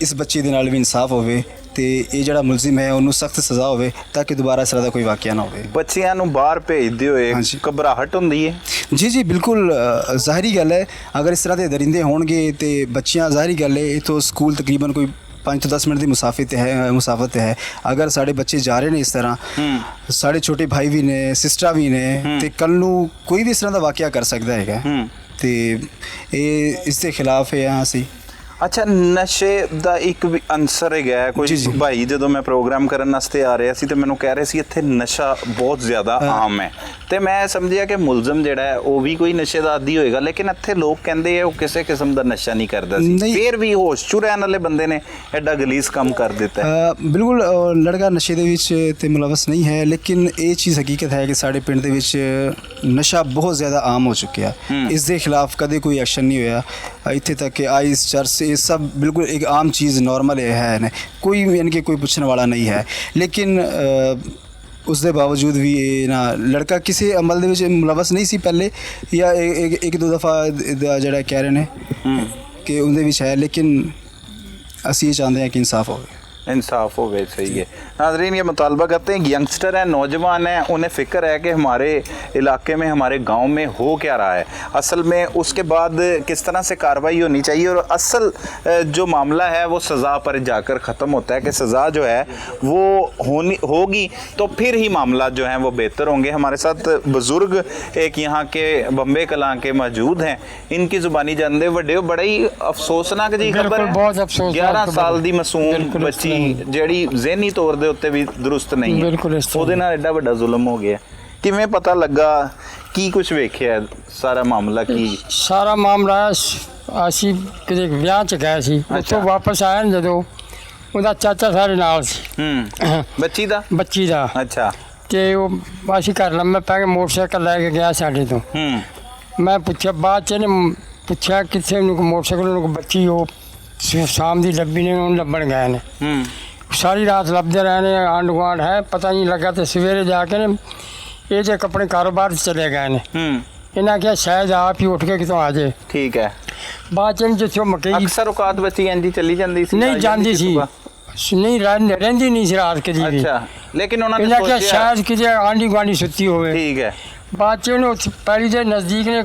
इस बच्चे दे नाल भी इंसाफ होवे ਤੇ ਇਹ ਜਿਹੜਾ ਮੁਲਜ਼ਮ ਹੈ ਉਹਨੂੰ ਸਖਤ ਸਜ਼ਾ ਹੋਵੇ ਤਾਂ ਕਿ ਦੁਬਾਰਾ ਇਸ ਤਰ੍ਹਾਂ ਦਾ ਕੋਈ ਵਾਕਿਆ ਨਾ ਹੋਵੇ। ਬੱਚਿਆਂ ਨੂੰ ਬਾਹਰ ਭੇਜਦੇ ਹੋਏ ਘਬਰਾਹਟ ਹੁੰਦੀ ਹੈ? ਜੀ ਬਿਲਕੁਲ ਜ਼ਾਹਿਰੀ ਗੱਲ ਹੈ। ਅਗਰ ਇਸ ਤਰ੍ਹਾਂ ਦੇ ਦਰਿੰਦੇ ਹੋਣਗੇ ਤੇ ਬੱਚਿਆਂ ਜ਼ਾਹਿਰੀ ਗੱਲ ਹੈ ਇਥੋਂ ਸਕੂਲ ਤਕਰੀਬਨ ਕੋਈ 5 ਤੋਂ 10 ਮਿੰਟ ਦੀ ਮੁਸਾਫਤ ਹੈ। ਅਗਰ ਸਾਡੇ ਬੱਚੇ ਜਾ ਰਹੇ ਨੇ ਇਸ ਤਰ੍ਹਾਂ, ਸਾਡੇ ਛੋਟੇ ਭਾਈ ਵੀ ਨੇ, ਸਿਸਟਰਾਂ ਵੀ ਨੇ ਤੇ ਕੱਲ ਨੂੰ ਕੋਈ ਵੀ ਇਸ ਤਰ੍ਹਾਂ ਦਾ ਵਾਕਿਆ ਕਰ ਸਕਦਾ ਹੈਗਾ ਤੇ ਇਹ ਇਸ ਦੇ ਖਿਲਾਫ ਹੈ ਅਸੀਂ। ਅੱਛਾ, ਨਸ਼ੇ ਦਾ ਇੱਕ ਵੀ ਅਨਸਰ ਹੈਗਾ। ਕੋਈ ਭਾਈ ਜਦੋਂ ਮੈਂ ਪ੍ਰੋਗਰਾਮ ਕਰਨ ਵਾਸਤੇ ਆ ਰਿਹਾ ਸੀ ਤੇ ਮੈਨੂੰ ਕਹਿ ਰਹੇ ਸੀ ਇੱਥੇ ਨਸ਼ਾ ਬਹੁਤ ਜ਼ਿਆਦਾ ਆਮ ਹੈ ਤੇ ਮੈਂ ਸਮਝਿਆ ਕਿ ਮੁਲਜ਼ਮ ਜਿਹੜਾ ਹੈ ਉਹ ਵੀ ਕੋਈ ਨਸ਼ੇ ਦਾ ਆਦੀ ਹੋਏਗਾ, ਲੇਕਿਨ ਇੱਥੇ ਲੋਕ ਕਹਿੰਦੇ ਆ ਉਹ ਕਿਸੇ ਕਿਸਮ ਦਾ ਨਸ਼ਾ ਨਹੀਂ ਕਰਦਾ ਸੀ, ਫਿਰ ਵੀ ਹੋਸ਼ ਚ ਰਹਿਣ ਵਾਲੇ ਬੰਦੇ ਨੇ ਐਡਾ ਗਲੀਜ਼ ਕੰਮ ਕਰ ਦਿੱਤਾ ਹੈ। ਬਿਲਕੁਲ ਲੜਕਾ ਨਸ਼ੇ ਦੇ ਵਿੱਚ ਤੇ ਮੁਲਵਸ ਨਹੀਂ ਹੈ, ਲੇਕਿਨ ਇਹ ਚੀਜ਼ ਹਕੀਕਤ ਹੈ ਕਿ ਸਾਡੇ ਪਿੰਡ ਦੇ ਵਿੱਚ ਨਸ਼ਾ ਬਹੁਤ ਜ਼ਿਆਦਾ ਆਮ ਹੋ ਚੁੱਕਿਆ। ਇਸ ਦੇ ਖਿਲਾਫ ਕਦੇ ਕੋਈ ਐਕਸ਼ਨ ਨਹੀਂ ਹੋਇਆ। ਇੱਥੇ ਤੱਕ ਕਿ ਆਈਸ ਚਰਸ ये सब बिल्कुल एक आम चीज़ नॉर्मल है ना, कोई यानी कि कोई पूछने वाला नहीं है। लेकिन उसके बावजूद भी ना लड़का किसी अमल दे विच मुलवस नहीं सी पहले या एक दो दफ़ा जड़ा कह रहे हैं कि उनके विच है, लेकिन असी ये चाहते हैं कि इंसाफ हो। इंसाफ हो गए, सही है। नाज़रीन, ये मुतालबा करते हैं, यंगस्टर हैं, नौजवान हैं, उन्हें फ़िक्र है कि हमारे इलाके में, हमारे गांव में हो क्या रहा है असल में, उसके बाद किस तरह से कार्रवाई होनी चाहिए, और असल जो मामला है वो सज़ा पर जाकर ख़त्म होता है कि सज़ा जो है वो होगी तो फिर ही मामला जो है वो बेहतर होंगे। हमारे साथ बुज़ुर्ग एक यहाँ के बम्बे कलां के मौजूद हैं, इनकी ज़ुबानी जानते बड़े बड़ा ही अफसोसनाक जी खबर है। बहुत अफसोस 11 साल ਦੀ ਮਾਸੂਮ ਬੱਚੀ ਜਿਹੜੀ ਜ਼ਿਹਨੀ ਤੌਰ ਦੇ ਉੱਤੇ ਵੀ ਦਰੁਸਤ ਨਹੀਂ ਹੈ, ਬਿਲਕੁਲ ਇਸ ਤਰ੍ਹਾਂ ਉਹਦੇ ਨਾਲ ਐਡਾ ਵੱਡਾ ਜ਼ੁਲਮ ਹੋ ਗਿਆ। ਕਿਵੇਂ ਪਤਾ ਲੱਗਾ, ਕੀ ਕੁਝ ਵੇਖਿਆ, ਸਾਰਾ ਮਾਮਲਾ ਕੀ? ਸਾਰਾ ਮਾਮਲਾ ਅਸੀਂ ਕਿਤੇ ਵਿਆਹ 'ਚ ਗਏ ਸੀ, ਉੱਥੋਂ ਵਾਪਸ ਆਏ ਨੇ ਜਦੋਂ, ਉਹਦਾ ਚਾਚਾ ਸਾਡੇ ਨਾਲ ਸੀ, ਬੱਚੀ ਦਾ ਬੱਚੀ ਦਾ। ਅੱਛਾ। ਤੇ ਉਹ ਅਸੀਂ ਘਰ ਲੰਮੇ ਪੈ ਕੇ ਮੋਟਰਸਾਈਕਲ ਲੈ ਕੇ ਗਿਆ ਸਾਡੇ ਤੋਂ। ਮੈਂ ਪੁੱਛਿਆ, ਬਾਅਦ 'ਚ ਇਹਨੇ ਪੁੱਛਿਆ ਕਿੱਥੇ ਨੂੰ ਮੋਟਰਸਾਈਕਲ ਨੂੰ ਬੱਚੀ, ਉਹ ਸ਼ਾਮ ਦੀ ਲੱਭੀ ਨੇ, ਉਹਨੂੰ ਲੱਭਣ ਗਏ ਨੇ। ਸਾਰੀ ਰਾਤ ਲੱਭਦੇ ਰਹੇ ਨੇ, ਆਂਢ ਗੁਆਂਢ ਹੈ, ਪਤਾ ਨਹੀਂ ਲੱਗਾ। ਤੇ ਸਵੇਰੇ ਜਾ ਕੇ ਨੇ ਇਹ ਜੇ ਆਪਣੇ ਕਾਰੋਬਾਰ 'ਚ ਚਲੇ ਗਏ ਨੇ। ਇਹਨਾਂ ਕਿਹਾ ਸ਼ਾਇਦ ਆਪ ਹੀ ਉੱਠ ਕੇ ਕਿਤੋਂ ਆ ਜਾਏ। ਠੀਕ ਹੈ। ਬਾਅਦ 'ਚ ਜਿੱਥੋਂ ਮਕਈ ਅਕਸਰ ਔਕਾਤ ਬੱਚੀ ਇੰਜੀ ਚਲੀ ਜਾਂਦੀ ਸੀ? ਨਹੀਂ ਜਾਂਦੀ ਸੀ, ਨਹੀਂ ਰਹਿੰਦੀ ਨਹੀਂ ਸੀ ਰਾਤ ਕਦੀ ਵੀ। ਅੱਛਾ, ਲੇਕਿਨ ਉਹਨਾਂ ਨੇ ਇਹਨਾਂ ਕਿਹਾ ਸੋਚਿਆ। ਸ਼ਾਇਦ ਕਿਤੇ ਆਂਢੀ ਗੁਆਂਢੀ ਸੁੱਤੀ ਹੋਵੇ। ਠੀਕ ਹੈ। ਬਾਅਦ 'ਚ ਉਹਨੇ ਉੱਥੇ ਪੈਲੀ ਦੇ ਨਜ਼ਦੀਕ ਨੇ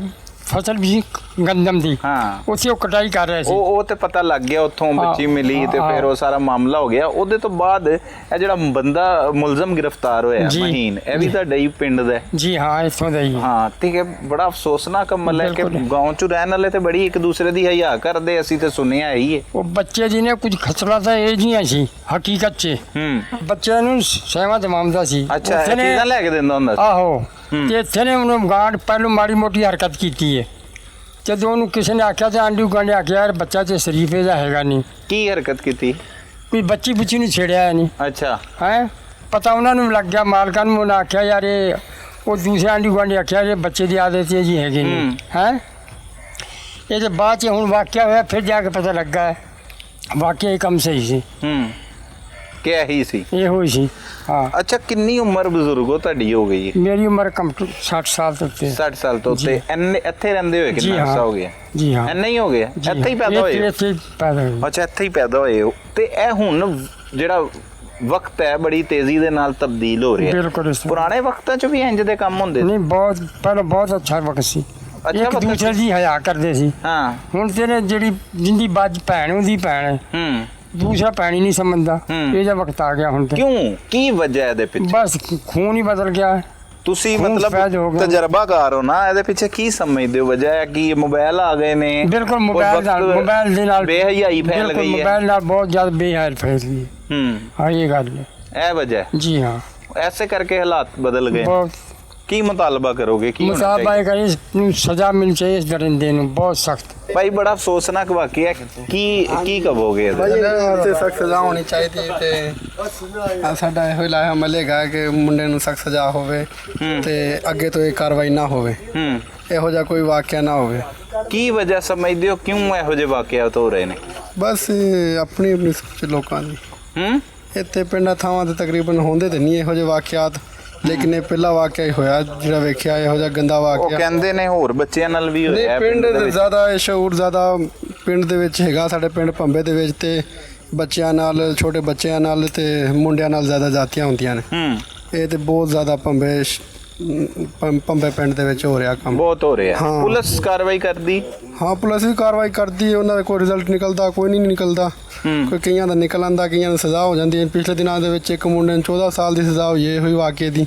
ਫਸਲ ਵੀ ਗੰਦਮ ਦੀ, ਹਾਂ, ਉੱਥੇ ਉਹ ਕਟਾਈ ਕਰ ਰਹੇ ਸੀ। ਉਹ ਤੇ ਪਤਾ ਲੱਗ ਗਿਆ, ਉੱਥੋਂ ਬੱਚੀ ਮਿਲੀ ਤੇ ਫਿਰ ਉਹ ਸਾਰਾ ਮਾਮਲਾ ਹੋ ਗਿਆ। ਉਹਦੇ ਤੋਂ ਬਾਅਦ ਇਹ ਜਿਹੜਾ ਬੰਦਾ ਮੁਲਜ਼ਮ ਗ੍ਰਿਫਤਾਰ ਹੋਇਆ ਮਹੀਨ, ਇਹ ਵੀ ਤੁਹਾਡੇ ਹੀ ਪਿੰਡ ਦਾ? ਜੀ ਹਾਂ, ਇੱਥੋਂ ਦਾ ਹੀ। ਹਾਂ, ਠੀਕ ਹੈ। ਬੜਾ ਅਫਸੋਸਨਾਕ ਅਮਲ ਹੈ ਕਿ ਗਾਉਂ ਚ ਰਹਿਣ ਵਾਲੇ ਤੇ ਬੜੀ ਇੱਕ ਦੂਸਰੇ ਦੀ ਹਿਆ ਕਰਦੇ, ਅਸੀਂ ਤੇ ਸੁਣਿਆ ਹੀ ਹੈ। ਉਹ ਬੱਚੇ ਜੀ ਨੇ ਕੁਝ ਖਸਰਾ ਤਾਂ ਇਹ ਜੀਆਂ ਸੀ ਹਕੀਕਤ 'ਚ। ਬੱਚਿਆਂ ਨੂੰ ਸਹਿਮਤ ਜਮਾਉਂਦਾ ਸੀ। ਅੱਛਾ, ਇਹ ਚੀਜ਼ਾਂ ਲੈ ਕੇ ਦਿੰਦਾ ਹੁੰਦਾ ਸੀ? ਆਹੋ। ਤੇ ਇੱਥੇ ਨੇ ਉਹਨੂੰ ਗਾਂਢ ਪਹਿਲੋਂ ਮਾੜੀ ਮੋਟੀ ਹਰਕਤ ਕੀਤੀ ਹੈ। ਜਦੋਂ ਉਹਨੂੰ ਕਿਸੇ ਨੇ ਆਖਿਆ ਤੇ ਆਂਢੀ ਗੁਆਂਢੀ ਆਖਿਆ ਯਾਰ ਬੱਚਾ ਤੇ ਸ਼ਰੀਫ ਇਹਦਾ ਹੈਗਾ ਨਹੀਂ। ਕੀ ਹਰਕਤ ਕੀਤੀ? ਕੋਈ ਬੱਚੀ ਬੁੱਚੀ ਨੂੰ ਛੇੜਿਆ ਨਹੀਂ। ਅੱਛਾ। ਹੈ ਪਤਾ ਉਹਨਾਂ ਨੂੰ ਲੱਗ ਗਿਆ, ਮਾਲਕਾਂ ਨੂੰ। ਉਹਨਾਂ ਆਖਿਆ ਯਾਰ ਇਹ, ਉਹ ਦੂਸਰੇ ਆਂਢੀ ਗੁਆਂਢੀ ਆਖਿਆ ਇਹ ਬੱਚੇ ਦੀ ਆਦਤ ਇਹ ਜੀ ਹੈਗੀ ਨਹੀਂ ਹੈ। ਇਹ ਤੇ ਬਾਅਦ 'ਚ ਹੁਣ ਵਾਕਿਆ ਹੋਇਆ, ਫਿਰ ਜਾ ਕੇ ਪਤਾ ਲੱਗਾ ਵਾਕਿਆ ਇਹ ਕੰਮ ਸਹੀ ਸੀ। ਕਿ ਇਹੀ ਸੀ? ਇਹੋ ਹੀ ਸੀ। ਹਾਂ। ਅੱਛਾ, ਕਿੰਨੀ ਉਮਰ ਬਜ਼ੁਰਗੋ ਤੁਹਾਡੀ ਹੋ ਗਈ ਹੈ? ਮੇਰੀ ਉਮਰ ਕਮ 60 ਸਾਲ ਤੋਂ ਉੱਤੇ। 60 ਸਾਲ ਤੋਂ ਉੱਤੇ। ਇੱਥੇ ਰਹਿੰਦੇ ਹੋਏ ਕਿੰਨਾ ਅਰਸਾ ਹੋ ਗਿਆ? ਜੀ ਹਾਂ, ਇੰਨਾ ਹੀ ਹੋ ਗਿਆ। ਇੱਥੇ ਹੀ ਪੈਦਾ ਹੋਏ? ਇੱਥੇ ਹੀ ਪੈਦਾ ਹੋਏ। ਅੱਛਾ, ਇੱਥੇ ਹੀ ਪੈਦਾ ਹੋਏ ਹੋ। ਤੇ ਇਹ ਹੁਣ ਜਿਹੜਾ ਵਕਤ ਹੈ ਬੜੀ ਤੇਜ਼ੀ ਦੇ ਨਾਲ ਤਬਦੀਲ ਹੋ ਰਿਹਾ। ਬਿਲਕੁਲ। ਪੁਰਾਣੇ ਵਕਤਾਂ 'ਚ ਵੀ ਇੰਜ ਦੇ ਕੰਮ ਹੁੰਦੇ ਸੀ? ਨਹੀਂ, ਬਹੁਤ ਪਹਿਲਾਂ ਬਹੁਤ ਅੱਛਾ ਵਕਤ ਸੀ। ਇੱਕ ਦੂਸਰੇ ਦੀ ਹਯਾ ਕਰਦੇ ਸੀ। ਹਾਂ। ਹੁਣ ਤੇਰੇ ਜਿਹੜੀ ਜਿੰਦੀ ਬਾਜ ਭੈਣ ਉਹਦੀ ਭੈਣ, ਦੂਸਰਾ ਭੈਣ ਹੀ ਨਹੀਂ ਸਮਝਦਾ। ਇਹ ਜਿਹਾ ਵਕਤ ਆ ਗਿਆ ਹੁਣ ਤੇ। ਕਿਉਂ? ਕੀ ਵਜ੍ਹਾ ਇਹਦੇ ਪਿੱਛੇ? ਬਸ ਖੂਨ ਹੀ ਬਦਲ ਗਿਆ। ਤੁਸੀਂ ਮਤਲਬ ਤਜਰਬਾਕਾਰ ਹੋ ਨਾ, ਇਹਦੇ ਪਿੱਛੇ ਕੀ ਸਮਝਦੇ ਹੋ ਵਜ੍ਹਾ ਹੈ? ਕਿ ਮੋਬਾਈਲ ਆ ਗਏ ਨੇ? ਬਿਲਕੁਲ, ਮੋਬਾਈਲ ਦੇ ਨਾਲ ਬੇਹਯਾਈ ਫੈਲ ਗਈ ਹੈ। ਮੋਬਾਈਲ ਨਾਲ ਬਹੁਤ ਜ਼ਿਆਦਾ ਬੇਹਯਾਈ ਫੈਲ ਗਈ ਹੈ। ਹਾਂ, ਇਹ ਗੱਲ ਹੈ। ਇਹ ਵਜ੍ਹਾ? ਜੀ ਹਾਂ। ਐਸੇ ਕਰਕੇ ਹਾਲਾਤ ਬਦਲ ਗਏ। ਬਹੁਤ। ਕੀ ਮੁਤਾਲਬਾ ਕਰੋਗੇ? ਕੀ ਮੁਤਾਲਬਾ ਕਰੇ ਇਸ ਨੂੰ ਸਜ਼ਾ ਮਿਲਣੀ ਚਾਹੀਏ ਇਸ ਦਰਿੰਦੇ ਨੂੰ, ਬਹੁਤ ਸਖਤ। ਭਾਈ, ਬੜਾ ਅਫਸੋਸਨਾਕ ਵਾਕਿਆ, ਕੀ ਕਹੋਗੇ? ਤੇ ਸਖਤ ਸਜ਼ਾ ਹੋਣੀ ਚਾਹੀਦੀ ਤੇ ਸਾਡਾ ਇਹੋ ਇਲਾਹਾ ਮਲੇਗਾ ਕਿ ਮੁੰਡੇ ਨੂੰ ਸਖਤ ਸਜ਼ਾ ਹੋਵੇ ਤੇ ਅੱਗੇ ਤੋਂ ਇਹ ਕਾਰਵਾਈ ਨਾ ਹੋਵੇ, ਇਹੋ ਜਿਹਾ ਕੋਈ ਵਾਕਿਆ ਨਾ ਹੋਵੇ। ਕੀ ਵਜ੍ਹਾ ਸਮਝਦੇ ਹੋ ਕਿਉਂ ਇਹੋ ਜਿਹੇ ਵਾਕਿਆਤ ਹੋ ਰਹੇ ਨੇ? ਬਸ ਆਪਣੀ ਆਪਣੀ ਸੋਚ ਲੋਕਾਂ ਦੀ। ਇੱਥੇ ਪਿੰਡਾਂ ਥਾਵਾਂ ਤੇ ਤਕਰੀਬਨ ਹੁੰਦੇ ਤੇ ਨਹੀਂ ਇਹੋ ਜਿਹੇ ਵਾਕਿਆਤ, ਲੇਕਿਨ ਇਹ ਪਹਿਲਾ ਵਾਕਿਆ ਹੀ ਹੋਇਆ ਜਿਹੜਾ ਵੇਖਿਆ ਇਹੋ ਜਿਹਾ ਗੰਦਾ ਵਾਕਿਆ। ਉਹ ਕਹਿੰਦੇ ਨੇ ਹੋਰ ਬੱਚਿਆਂ ਨਾਲ ਵੀ ਹੋਇਆ ਪਿੰਡ ਦੇ ਜ਼ਿਆਦਾ ਇਹ ਸ਼ਊਰ ਜ਼ਿਆਦਾ ਪਿੰਡ ਦੇ ਵਿੱਚ ਹੈਗਾ। ਸਾਡੇ ਪਿੰਡ ਭੰਬੇ ਦੇ ਵਿੱਚ ਤੇ ਬੱਚਿਆਂ ਨਾਲ, ਛੋਟੇ ਬੱਚਿਆਂ ਨਾਲ ਤੇ ਮੁੰਡਿਆਂ ਨਾਲ ਜ਼ਿਆਦਾ ਜਾਤੀਆਂ ਹੁੰਦੀਆਂ ਨੇ। ਇਹ ਤੇ ਬਹੁਤ ਜ਼ਿਆਦਾ ਭੰਬੇ ਪਿੰਡ ਦੇ ਵਿੱਚ ਹੋ ਰਿਹਾ ਕੰਮ, ਬਹੁਤ ਹੋ ਰਿਹਾ। ਪੁਲਿਸ ਕਾਰਵਾਈ ਕਰਦੀ? ਹਾਂ, ਪੁਲਿਸ ਵੀ ਕਾਰਵਾਈ ਕਰਦੀ ਹੈ। ਉਹਨਾਂ ਦਾ ਕੋਈ ਰਿਜ਼ਲਟ ਨਿਕਲਦਾ, ਕੋਈ ਨਹੀਂ ਨਿਕਲਦਾ। ਕੋਈ ਕਈਆਂ ਦਾ ਨਿਕਲ ਆਉਂਦਾ, ਕਈਆਂ ਨੂੰ ਸਜ਼ਾ ਹੋ ਜਾਂਦੀ ਹੈ। ਪਿਛਲੇ ਦਿਨਾਂ ਦੇ ਵਿੱਚ ਇੱਕ ਮੁੰਡੇ ਨੂੰ 14 ਸਾਲ ਦੀ ਸਜ਼ਾ ਹੋਈ ਹੈ ਹੋਈ ਵਾਕਿਏ ਦੀ,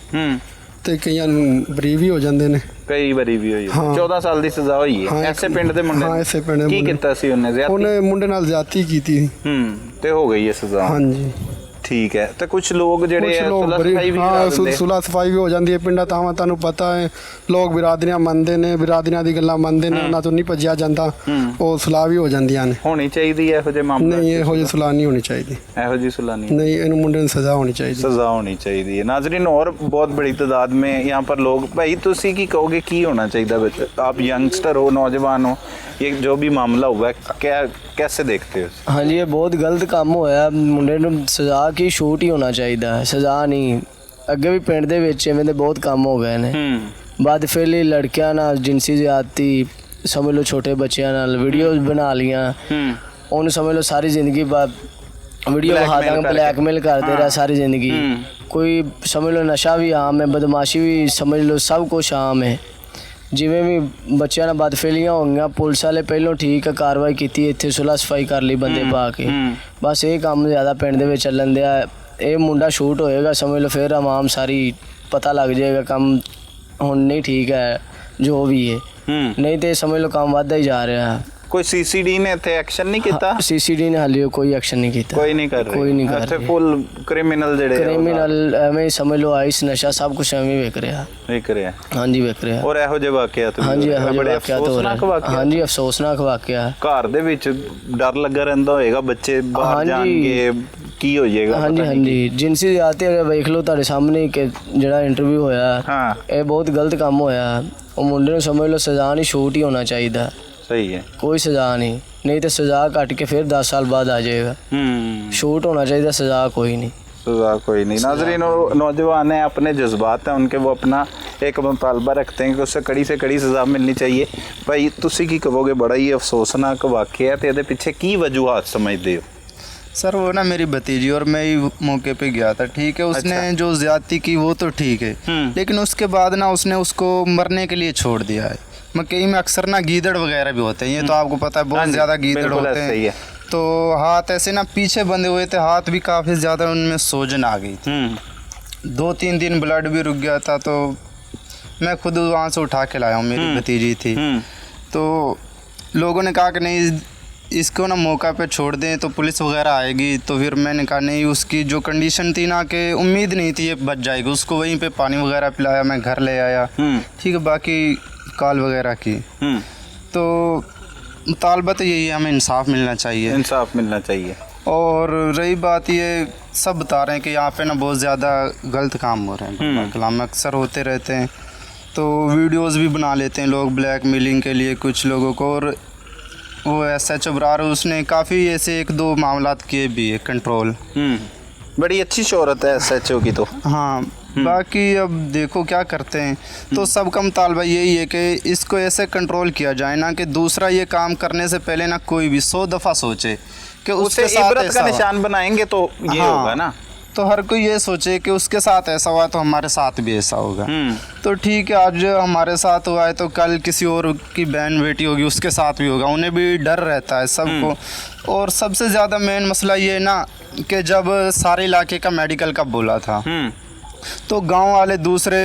ਤੇ ਕਈਆਂ ਨੂੰ ਬਰੀ ਵੀ ਹੋ ਜਾਂਦੇ ਨੇ। ਕਈ ਵਾਰੀ ਵੀ ਹੋਈ। 14 ਸਾਲ ਦੀ ਸਜ਼ਾ ਹੋਈ ਹੈ ਐਸੇ ਪਿੰਡ ਦੇ ਮੁੰਡੇ? ਹਾਂ, ਐਸੇ ਪਿੰਡ ਦੇ। ਕੀ ਕੀਤਾ ਸੀ ਉਹਨੇ? ਉਹਨੇ ਮੁੰਡੇ ਨਾਲ ਜ਼ਿਆਦਤੀ ਕੀਤੀ ਸੀ। ਤੇ ਹੋ ਗਈ ਹੈ ਸਜ਼ਾ? ਹਾਂਜੀ। ਠੀਕ ਹੈ। ਤੇ ਕੁਝ ਲੋਕ ਜਿਹੜੇ ਸੁਲਹ ਸਫਾਈ ਵੀ ਹੋ ਜਾਂਦੀ ਹੈ ਪਿੰਡਾਂ ਥਾਵਾਂ। ਤੁਹਾਨੂੰ ਪਤਾ ਹੈ ਲੋਕ ਬਿਰਾਦਰੀਆਂ ਮੰਨਦੇ ਨੇ, ਬਿਰਾਦਰੀਆਂ ਦੀ ਗੱਲਾਂ ਮੰਨਦੇ ਨੇ, ਉਹਨਾਂ ਤੋਂ ਨਹੀਂ ਭੱਜਿਆ ਜਾਂਦਾ। ਉਹ ਸੁਲਹ ਵੀ ਹੋ ਜਾਂਦੀਆਂ ਨੇ। ਹੋਣੀ ਚਾਹੀਦੀ ਹੈ ਇਹੋ ਜਿਹੇ ਮਾਮਲੇ? ਨਹੀਂ, ਇਹੋ ਜਿਹੀ ਸੁਲਹ ਨਹੀਂ ਹੋਣੀ ਚਾਹੀਦੀ। ਇਹੋ ਜਿਹੀ ਸੁਲਹ नहीं, ਇਹਨੂੰ ਮੁੰਡੇ ਨੂੰ ਸਜ਼ਾ ਹੋਣੀ ਚਾਹੀਦੀ। सजा होनी चाहिए। नाजरीन, और बहुत बड़ी तादाद में यहाँ पर लोग, भाई तुसी की कहोगे की होना चाहिए? आप यंगस्टर हो, नौजवान हो, ये जो भी मामला हुआ है क्या कैसे देखते हो? हाँ जी, ये बहुत गलत काम होया। मुंडे ਨੂੰ ਸਜ਼ਾ ਕੀ ਛੂਟ ਹੀ ਹੋਣਾ ਚਾਹੀਦਾ ਹੈ, ਸਜ਼ਾ ਨਹੀਂ। ਅੱਗੇ ਵੀ ਪਿੰਡ ਦੇ ਵਿੱਚ ਐਵੇਂ ਦੇ ਬਹੁਤ ਕੰਮ ਹੋ ਗਏ ਨੇ। ਬਾਅਦ ਫੇਲੀ ਲੜਕਿਆਂ ਨਾਲ ਜਿਨਸੀ ਜ਼ਿਆਦਤੀ, ਸਮਝ ਲਓ ਛੋਟੇ ਬੱਚਿਆਂ ਨਾਲ ਵੀਡੀਓਜ਼ ਬਣਾ ਲੀਆਂ, ਉਹਨੂੰ ਸਮਝ ਲਓ ਸਾਰੀ ਜ਼ਿੰਦਗੀ ਬਾਅਦ वीडियो Blackmail दिखाता करके। ब्लैकमेल करते रहा सारी ज़िंदगी। कोई समझ लो नशा भी आम है, बदमाशी भी समझ लो, सब कुछ आम है। जिमें भी बच्चों ने बदफेलियां हो गई, पुलिस वाले पहलों ठीक है कार्रवाई की, इतने सुलह सफाई कर ली बंदे पा के, बस ये काम ज़्यादा पिंड दे चलन दिया। ये मुंडा शूट होएगा समझ लो, फिर आवाम सारी पता लग जाएगा काम हुण नहीं ठीक है जो भी है, नहीं तो समझ लो काम वादा ही जा रहा है। कोई सीसीडी ने इत्थे एक्शन नहीं किता? सीसीडी ने हाली कोई एक्शन नहीं किया, कोई नहीं कर रही, कोई नहीं कर इत्थे रही। फुल क्रिमिनल जेड़े क्रिमिनल एवं समझ लो आइस नशा सब कुछ एवं विक रहा। विक रहा। हाँ जी विक रहा। और ਇਹੋ ਜਿਹੇ ਵਾਕਿਆਤ हाँ जी ਇਹੋ ਜਿਹੇ बड़े वाक़यात हो अफसोसनाक रहे हैं। वाक़यात। हाँ जी अफसोसनाक वाक़या है। ਘਰ ਦੇ ਵਿੱਚ ਡਰ ਲੱਗਾ ਰਹਿੰਦਾ ਹੋਏਗਾ, ਬੱਚੇ ਬਾਹਰ ਹਾਂਜੀ। ਜਾਣਗੇ ਕੀ ਹੋ ਜਾਏਗਾ? हाँ जी हाँ जी जिनसी ज़्यादती वेख लो तुहाडे सामने कि जिहड़ा इंटरव्यू होया हाँ। ये बहुत गलत काम होया। वो मुंडे नूं समझ लो सज़ा नहीं छूट ही होना चाहिए, सही है। कोई सज़ा नहीं तो सज़ा कट के फिर 10 साल बाद आ जाएगा। छूट होना चाहिए, सज़ा कोई नहीं। सजा कोई नहीं। नाज़रीन, नौजवान हैं, अपने जज्बात हैं उनके, वो अपना एक मुतालबा रखते हैं कि उससे कड़ी से कड़ी सज़ा मिलनी चाहिए। भाई तुसी की कहोगे, बड़ा ही अफसोसनाक वाक़या है, तो ਇਹਦੇ ਪਿੱਛੇ ਕੀ वजूहात समझते हो? सर वो ना मेरी भतीजी और मैं ही मौके पे गया था, ठीक है। उसने जो ज्यादती की वो तो ठीक है, लेकिन उसके बाद ना उसने उसको मरने के लिए छोड़ दिया है। मकई में अक्सर ना गीदड़ वगैरह भी होते हैं, ये तो आपको पता है, बहुत ज़्यादा गीदड़ बिल्कुल होते सही हैं। है। तो हाथ ऐसे ना पीछे बंधे हुए थे, हाथ भी काफ़ी ज़्यादा उनमें सोजन आ गई थी। 2-3 दिन ब्लड भी रुक गया था, तो मैं खुद वहाँ से उठा के लाया हूँ, मेरी भतीजी थी। तो लोगों ने कहा कि नहीं इसको ना मौका पे छोड़ दें तो पुलिस वगैरह आएगी, तो फिर मैंने कहा नहीं, उसकी जो कंडीशन थी ना कि उम्मीद नहीं थी ये बच जाएगी, उसको वहीं पे पानी वगैरह पिलाया, मैं घर ले आया, ठीक है। बाकी कॉल वगैरह की, तो मुतालबा तो यही है, हमें इंसाफ मिलना चाहिए। इंसाफ मिलना चाहिए। और रही बात ये सब बता रहे हैं कि यहाँ पे ना बहुत ज़्यादा गलत काम हो रहे हैं, कलाम में अक्सर होते रहते हैं। तो वीडियोस भी बना लेते हैं लोग ब्लैकमेलिंग के लिए कुछ लोगों को। और वो SHO बरार उसने काफ़ी ऐसे 1-2 मामलात किए भी है कंट्रोल। बड़ी अच्छी शोहरत है SHO की तो। हाँ, बाकी अब देखो क्या करते हैं। तो सबका मुतालबा यही है कि इसको ऐसे कंट्रोल किया जाए ना कि दूसरा ये काम करने से पहले ना कोई भी 100 दफ़ा सोचे कि उसे उसके साथ इबरत ऐसा का हुआ। निशान बनाएंगे तो ये हाँ। होगा ना। तो हर कोई ये सोचे कि उसके साथ ऐसा हुआ तो हमारे साथ भी ऐसा होगा। तो ठीक है, आज हमारे साथ हुआ है तो कल किसी और की बहन बेटी होगी उसके साथ भी होगा, उन्हें भी डर रहता है सबको। और सबसे ज़्यादा मेन मसला ये है ना कि जब सारे इलाके का मेडिकल का बोला था, तो गांव वाले दूसरे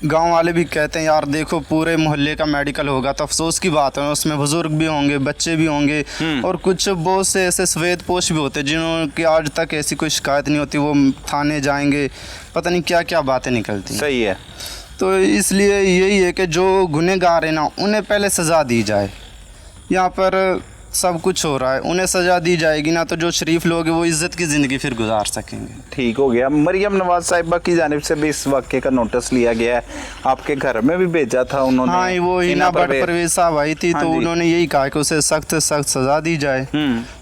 गांव वाले भी कहते हैं यार देखो पूरे मोहल्ले का मेडिकल होगा, तो अफसोस की बात है उसमें बुजुर्ग भी होंगे, बच्चे भी होंगे, और कुछ बहुत से ऐसे सफ़ेद पोश भी होते हैं जिन्होंने कि आज तक ऐसी कोई शिकायत नहीं होती। वो थाने जाएंगे, पता नहीं क्या क्या बातें निकलती हैं। सही है। तो इसलिए यही है कि जो गुनहगार है ना उन्हें पहले सज़ा दी जाए। यहाँ पर सब कुछ हो रहा है, उन्हें सज़ा दी जाएगी ना तो जो शरीफ लोग हैं वो इज़्ज़त की ज़िंदगी फिर गुजार सकेंगे। ठीक हो गया। मरियम नवाज साहिबा की जानिब से भी इस वाक़े का नोटिस लिया गया है, आपके घर में भी भेजा था उन्होंने। हाँ, वो हिना भट्ट परवेज साहब आई थी, हाँ तो जी। उन्होंने यही कहा कि उसे सख्त सख्त सज़ा दी जाए।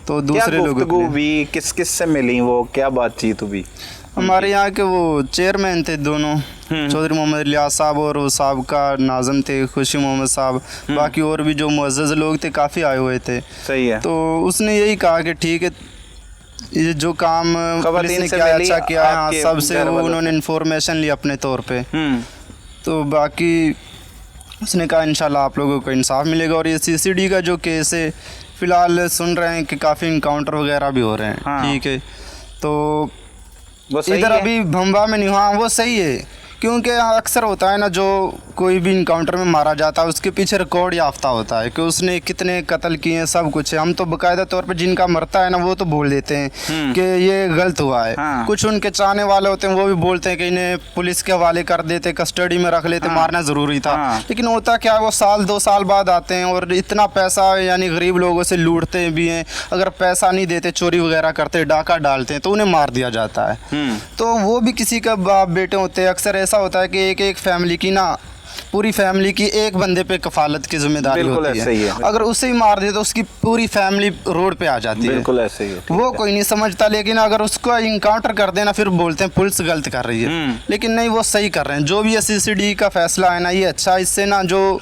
तो दूसरे क्या लोगों गुफ्तगू को हुई, किस किस से मिली, वो क्या बातचीत हुई? हमारे यहाँ के वो चेयरमैन थे दोनों, चौधरी मोहम्मद इलियास साहब और वो साहब का नाज़म थे खुशी मोहम्मद साहब, बाकी और भी जो मुअज़्ज़ज़ लोग थे काफ़ी आए हुए थे। सही है। तो उसने यही कहा कि ठीक है, ये जो काम पुलिस ने से किया मिली अच्छा किया है, हाँ, आपके सबसे घर वो वालों उन्होंने इन्फॉर्मेशन ली अपने तौर पे। तो बाकी उसने कहा इंशाल्लाह आप लोगों को इंसाफ मिलेगा। और ये CCD का जो केस है फ़िलहाल सुन रहे हैं कि काफ़ी इनकाउंटर वगैरह भी हो रहे हैं। हाँ। ठीक है, तो वो सही इधर है? अभी भंबा में नहीं, हाँ वो सही है, क्योंकि अक्सर होता है ना जो कोई भी इनकाउंटर में मारा जाता है उसके पीछे रिकॉर्ड याफ्ता होता है कि उसने कितने कत्ल किए हैं, सब कुछ है। हम तो बाकायदा तौर पे जिनका मरता है ना वो तो बोल देते हैं कि ये गलत हुआ है। हाँ। कुछ उनके चाहने वाले होते हैं वो भी बोलते हैं कि इन्हें पुलिस के हवाले कर देते, कस्टडी में रख लेते, मारना ज़रूरी था। हाँ। लेकिन होता क्या है, वो 1-2 साल बाद आते हैं और इतना पैसा यानी गरीब लोगों से लूटते भी हैं। अगर पैसा नहीं देते, चोरी वगैरह करते, डाका डालते हैं, तो उन्हें मार दिया जाता है। तो वो भी किसी का बाप बेटे होते हैं। अक्सर ऐसा होता है कि एक फैमिली की ना पूरी फैमिली की एक बंदे पे कफालत की जिम्मेदारी बिल्कुल होती ऐसे ही है। अगर उसे ही मार दे तो उसकी पूरी फैमिली रोड पे आ जाती है। बिल्कुल ऐसे ही है। ठीक वो है। कोई नहीं समझता, लेकिन अगर उसको इनकाउंटर कर देना फिर बोलते हैं पुलिस गलत कर रही है। लेकिन नहीं, वो सही कर रहे हैं। जो भी CCD का फैसला है ना ये अच्छा, इससे ना जो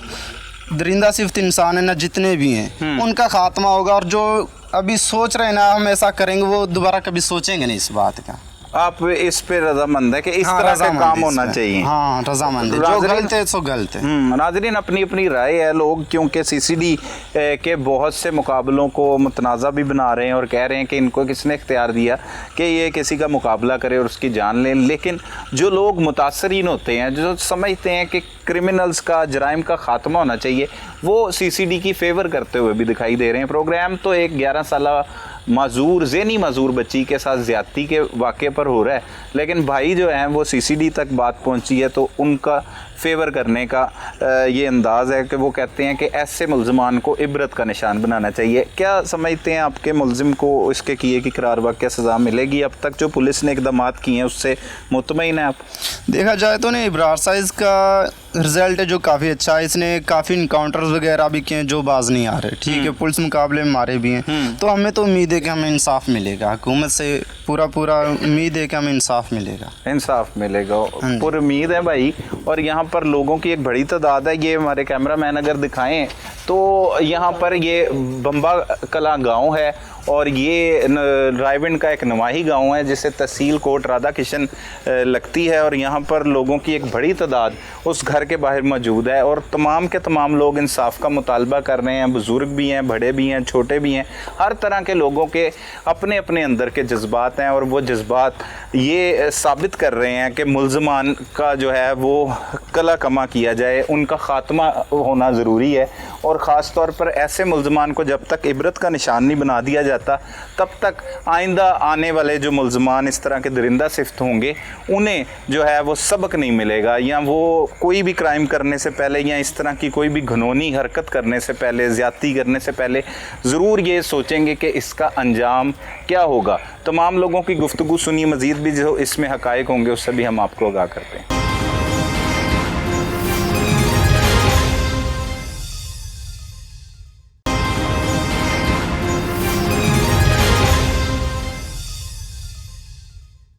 दरिंदा सिफ्त इंसान है ना जितने भी हैं उनका खात्मा होगा। और जो अभी सोच रहे हैं ना हम ऐसा करेंगे, वो दोबारा कभी सोचेंगे नहीं इस बात का। आप इस पे रजामंद है कि इस तरह का रज़ामंद काम इस होना पे। चाहिए? हाँ रजामंद है, जो नाज़रीन- गलत है सो गलत है। नाज़रीन अपनी अपनी राय है लोग, क्योंकि सीसीडी के बहुत से मुकाबलों को मुतनाज़ा भी बना रहे हैं और कह रहे हैं कि इनको किसने इख्तियार दिया कि ये किसी का मुकाबला करे और उसकी जान लें। लेकिन जो लोग मुतासरीन होते हैं, जो समझते हैं कि क्रिमिनल्स का, जराइम का ख़ात्मा होना चाहिए, वो सीसीडी की फेवर करते हुए भी दिखाई दे रहे हैं। प्रोग्राम तो एक 11 साला माजूर, ज़हनी माजूर बच्ची के साथ ज़्यादती के वाक़े पर हो रहा है, लेकिन भाई जो हैं वो सीसीडी तक बात पहुंची है तो उनका फेवर करने का ये अंदाज़ है कि वो कहते हैं कि ऐसे मुल्ज़मान को इबरत का निशान बनाना चाहिए। क्या समझते हैं आपके मुल्ज़िम को इसके किए की करार वाक़या सज़ा मिलेगी? अब तक जो पुलिस ने इक़दाम किए हैं उससे मुतमईन है आप? देखा जाए तो नहीं, इब्रार साइज़ का रिज़ल्ट है जो काफ़ी अच्छा है। इसने काफ़ी इनकाउंटर्स वगैरह भी किए जो बाज नहीं आ रहे, ठीक है, पुलिस मुकाबले में मारे भी हैं। तो हमें तो उम्मीद है कि हमें इंसाफ मिलेगा, हुकूमत से पूरा उम्मीद है कि हमें इंसाफ मिलेगा। इंसाफ मिलेगा, पूरी उम्मीद है भाई। और यहाँ पर लोगों की एक बड़ी तादाद है। ये हमारे कैमरामैन अगर दिखाएं तो यहाँ पर ये बम्बा कला गांव है और ये रायविंड का एक नवाही गांव है जिसे तहसील कोट राधा किशन लगती है। और यहाँ पर लोगों की एक बड़ी तादाद उस घर के बाहर मौजूद है और तमाम के तमाम लोग इंसाफ का मुतालबा कर रहे हैं। बुज़ुर्ग भी हैं, बड़े भी हैं, छोटे भी हैं, हर तरह के लोगों के अपने अपने अंदर के जज्बात हैं और वो जज्बात ये साबित कर रहे हैं कि मुल्ज़मान का जो है वो कला कमा किया जाए, उनका ख़ात्मा होना ज़रूरी है। और ख़ास तौर पर ऐसे मुल्ज़मान को जब तक इबरत का निशान नहीं बना दिया जाता तब तक आइंदा आने वाले जो मुल्ज़मान इस तरह के दरिंदा सिफ्त होंगे उन्हें जो है वो सबक नहीं मिलेगा, या वो कोई भी क्राइम करने से पहले या इस तरह की कोई भी घिनौनी हरकत करने से पहले, ज़्यादती करने से पहले ज़रूर ये सोचेंगे कि इसका अंजाम क्या होगा। तमाम लोगों की गुफ्तगू सुनिए, मज़ीद भी जो इसमें हक़ाइक़ होंगे उससे भी हम आपको आगाह करते हैं।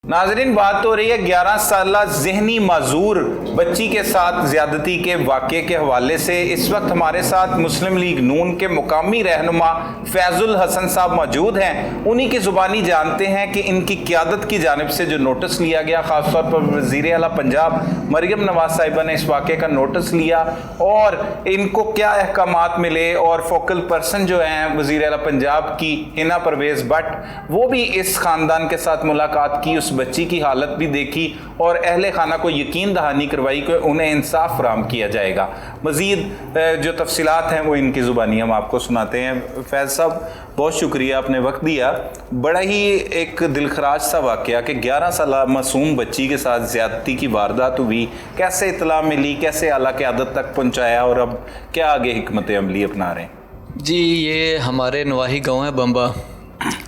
नाज़रीन बात हो रही है 11 साला ज़हनी माजूर बच्ची के साथ ज़्यादती के वाक़े के हवाले से। इस वक्त हमारे साथ मुस्लिम लीग नून के मुकामी रहनुमा फैज़ुल हसन साहब मौजूद हैं। उन्हीं की ज़ुबानी जानते हैं कि इनकी क़यादत की जानिब से जो नोटिस लिया गया, ख़ास तौर पर वज़ीर आला पंजाब मरियम नवाज़ साहिबा ने इस वाक़े का नोटिस लिया और इनको क्या अहकामात मिले, और फोकल पर्सन जो हैं वज़ीर आला पंजाब की हिना परवेज़ भट्ट, वो भी इस ख़ानदान के साथ मुलाकात की, उस बच्ची की हालत भी देखी और अहले खाना को यकीन दहानी करवाई कि उन्हें इंसाफ फराहम किया जाएगा। मज़ीद जो तफसीलात हैं वो इनकी ज़ुबानी हम आपको सुनाते हैं। फैज़ साहब बहुत शुक्रिया, आपने वक्त दिया। बड़ा ही एक दिलखराज सा वाक़या कि 11 साला मासूम बच्ची के साथ ज़्यादती की वारदात हुई, कैसे इतला मिली, कैसे आला क़यादत तक पहुँचाया और अब क्या आगे हिकमत अमली अपना रहे हैं? जी, ये हमारे नवाही गांव है बम्बा,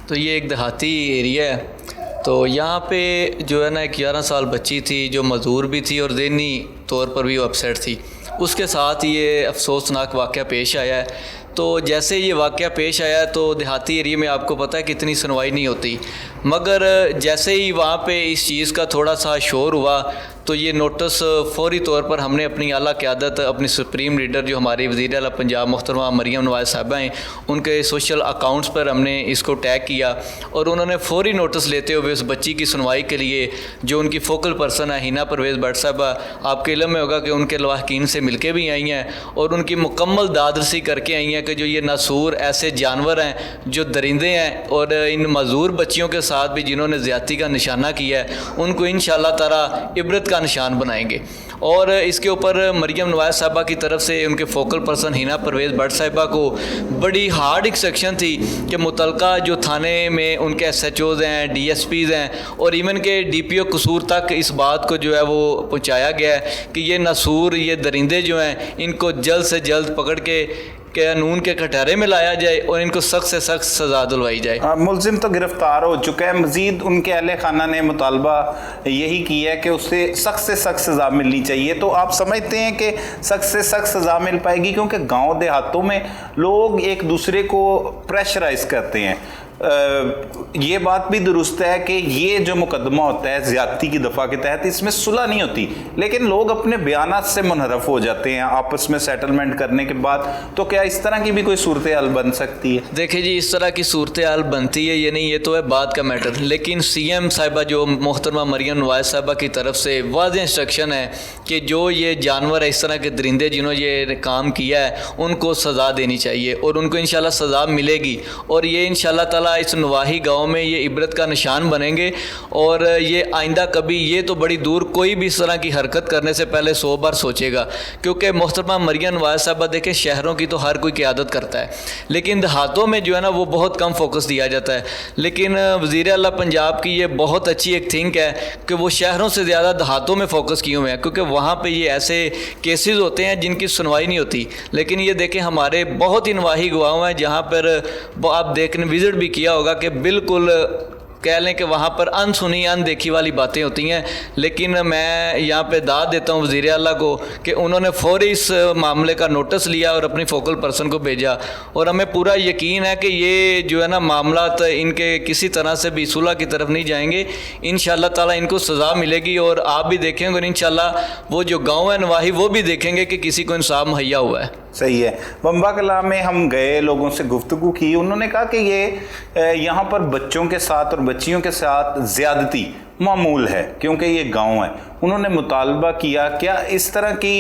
तो ये एक देहाती एरिया है। तो यहाँ पे जो है ना एक 11 साल बच्ची थी जो मजदूर भी थी और ज़हनी तौर पर भी वो अपसेट थी। उसके साथ ये अफसोसनाक वाक़या पेश आया है। तो जैसे ये वाक़या पेश आया तो देहाती एरिया में आपको पता है कितनी सुनवाई नहीं होती, मगर जैसे ही वहाँ पे इस चीज़ का थोड़ा सा शोर हुआ तो ये नोटिस फौरी तौर पर हमने अपनी आला क़यादत, अपनी सुप्रीम लीडर जो हमारी वज़ीर आला पंजाब मोहतरमा मरियम नवाज़ साहिबा हैं, उनके सोशल अकाउंट्स पर हमने इसको टैग किया और उन्होंने फौरी नोटिस लेते हुए उस बच्ची की सुनवाई के लिए जो उनकी फोकल पर्सन है हिना परवेज़ भट्ट साहिबा, आपके इल्म में होगा कि उनके लवाहकीन से मिल के भी आई हैं और उनकी मुकम्मल दादरसी करके आई हैं कि जो ये नासूर ऐसे जानवर हैं जो दरिंदे हैं और इन मजदूर बच्चियों के साथ भी जिन्होंने ज़्यादती का निशाना किया है उनको इंशाअल्लाह ताला इबरत का निशान बनाएंगे। और इसके ऊपर मरियम नवाज़ साहिबा की तरफ से उनके फोकल पर्सन हिना परवेज़ भट्ट साहिबा को बड़ी हार्ड एक्सेप्शन थी कि मुतलका जो थाने में उनके SHOs हैं, DSPs हैं और इवन के DPO कसूर तक इस बात को जो है वो पहुँचाया गया है कि ये नासूर, ये दरिंदे जो हैं इनको जल्द से जल्द पकड़ के कानून के कटहरे में लाया जाए और इनको सख्त से सख्त सज़ा दिलवाई जाए। मुलजिम तो गिरफ्तार हो चुका है, मज़ीद उनके अहले खाना ने मुतालबा यही किया है कि उससे से सख्त सज़ा मिलनी चाहिए। तो आप समझते हैं कि सख्त से सख्त सज़ा मिल पाएगी? क्योंकि गांव देहातों में लोग एक दूसरे को प्रेशराइज करते हैं, ये बात भी दुरुस्त है कि ये जो मुकदमा होता है ज़्यादती की दफ़ा के तहत, इसमें सुलह नहीं होती, लेकिन लोग अपने बयानात से मुनहरफ हो जाते हैं आपस में सेटलमेंट करने के बाद। तो क्या इस तरह की भी कोई सूरत हाल बन सकती है? देखिए जी, इस तरह की सूरत हाल बनती है ये नहीं, ये तो है बात का मैटर, लेकिन CM साहिबा जो मोहतरमा मरियम नवाज साहिबा की तरफ से वाज़ेह इंस्ट्रक्शन है कि जो ये जानवर है, इस तरह के दरिंदे जिन्होंने ये काम किया है, उनको सज़ा देनी चाहिए और उनको इंशाल्लाह सज़ा मिलेगी। और ये इंशाल्लाह ताला इस नवाही गांव में ये इबरत का निशान बनेंगे और ये आइंदा कभी, ये तो बड़ी दूर, कोई भी इस तरह की हरकत करने से पहले 100 बार सोचेगा। क्योंकि मोहतरमा मरियम नवाज साहबा देखें, शहरों की तो हर कोई क़यादत करता है, लेकिन देहातों में जो है ना वो बहुत कम फोकस दिया जाता है। लेकिन वज़ीर आला पंजाब की ये बहुत अच्छी एक थिंक है कि वो शहरों से ज़्यादा देहातों में फ़ोकस किए हुए हैं, क्योंकि वहाँ पर ये ऐसे केसेस होते हैं जिनकी सुनवाई नहीं होती। लेकिन ये देखें, हमारे बहुत ही नवाही गाँव हैं जहाँ पर आप देखने विज़िट भी किया होगा कि बिल्कुल कह लें कि वहाँ पर अनसुनी अनदेखी वाली बातें होती हैं। लेकिन मैं यहाँ पे दाद देता हूँ वज़ीर आला को कि उन्होंने फ़ौरी इस मामले का नोटिस लिया और अपनी फोकल पर्सन को भेजा, और हमें पूरा यकीन है कि ये जो है ना मामला इनके किसी तरह से भी सुलह की तरफ नहीं जाएंगे। इंशाअल्लाह ताला इनको सज़ा मिलेगी और आप भी देखेंगे और इंशाअल्लाह वो जो गाँव है नवाही वो भी देखेंगे कि किसी को इंसाफ मुहैया हुआ है। सही है। बम्बा कलां में हम गए, लोगों से गुफ्तगू की, उन्होंने कहा कि ये यहाँ पर बच्चों के साथ और बच्चियों के साथ ज़्यादती मामूल है क्योंकि ये गांव है। उन्होंने मुतालबा किया, क्या इस तरह की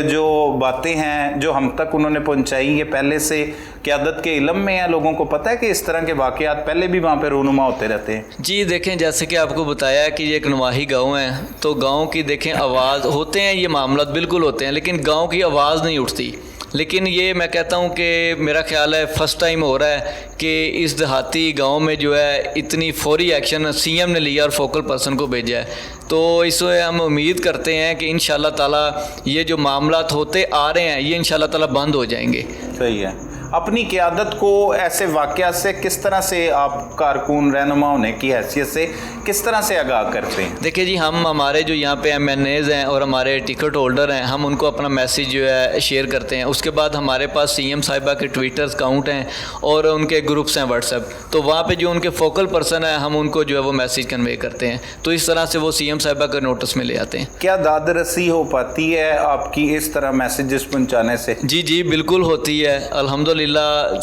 जो बातें हैं जो हम तक उन्होंने पहुंचाई, ये पहले से क़यादत के इल्म में है, लोगों को पता है कि इस तरह के वाक़यात पहले भी वहाँ पे रूनुमा होते रहते हैं? जी देखें, जैसे कि आपको बताया कि ये एक नवाही गाँव है, तो गाँव की देखें आवाज़ होते हैं, ये मामला बिल्कुल होते हैं, लेकिन गाँव की आवाज़ नहीं उठती। लेकिन ये मैं कहता हूँ कि मेरा ख्याल है फर्स्ट टाइम हो रहा है कि इस देहाती गांव में जो है इतनी फौरी एक्शन CM ने लिया और फोकल पर्सन को भेजा है। तो इसमें हम उम्मीद करते हैं कि इंशाल्लाह ताला ये जो मामलात होते आ रहे हैं ये इंशाल्लाह ताला बंद हो जाएंगे। सही है। अपनी क़यादत को ऐसे वाक़यात से किस तरह से आप कारकुन रहनुमा होने की हैसियत से किस तरह से आगाह करते हैं? देखिए जी, हम हमारे जो यहाँ पे MNAs हैं और हमारे टिकट होल्डर हैं, हम उनको अपना मैसेज जो है शेयर करते हैं। उसके बाद हमारे पास CM साहिबा के ट्विटर अकाउंट हैं और उनके ग्रुप्स हैं व्हाट्सएप, तो वहाँ पे जो उनके फोकल पर्सन है हम उनको जो है वो मैसेज कन्वे करते हैं, तो इस तरह से वो CM साहिबा के नोटिस में ले आते हैं। क्या दाद रसी हो पाती है आपकी इस तरह मैसेजेस पहुँचाने से? जी जी बिल्कुल होती है। अल्हम्दुलिल्लाह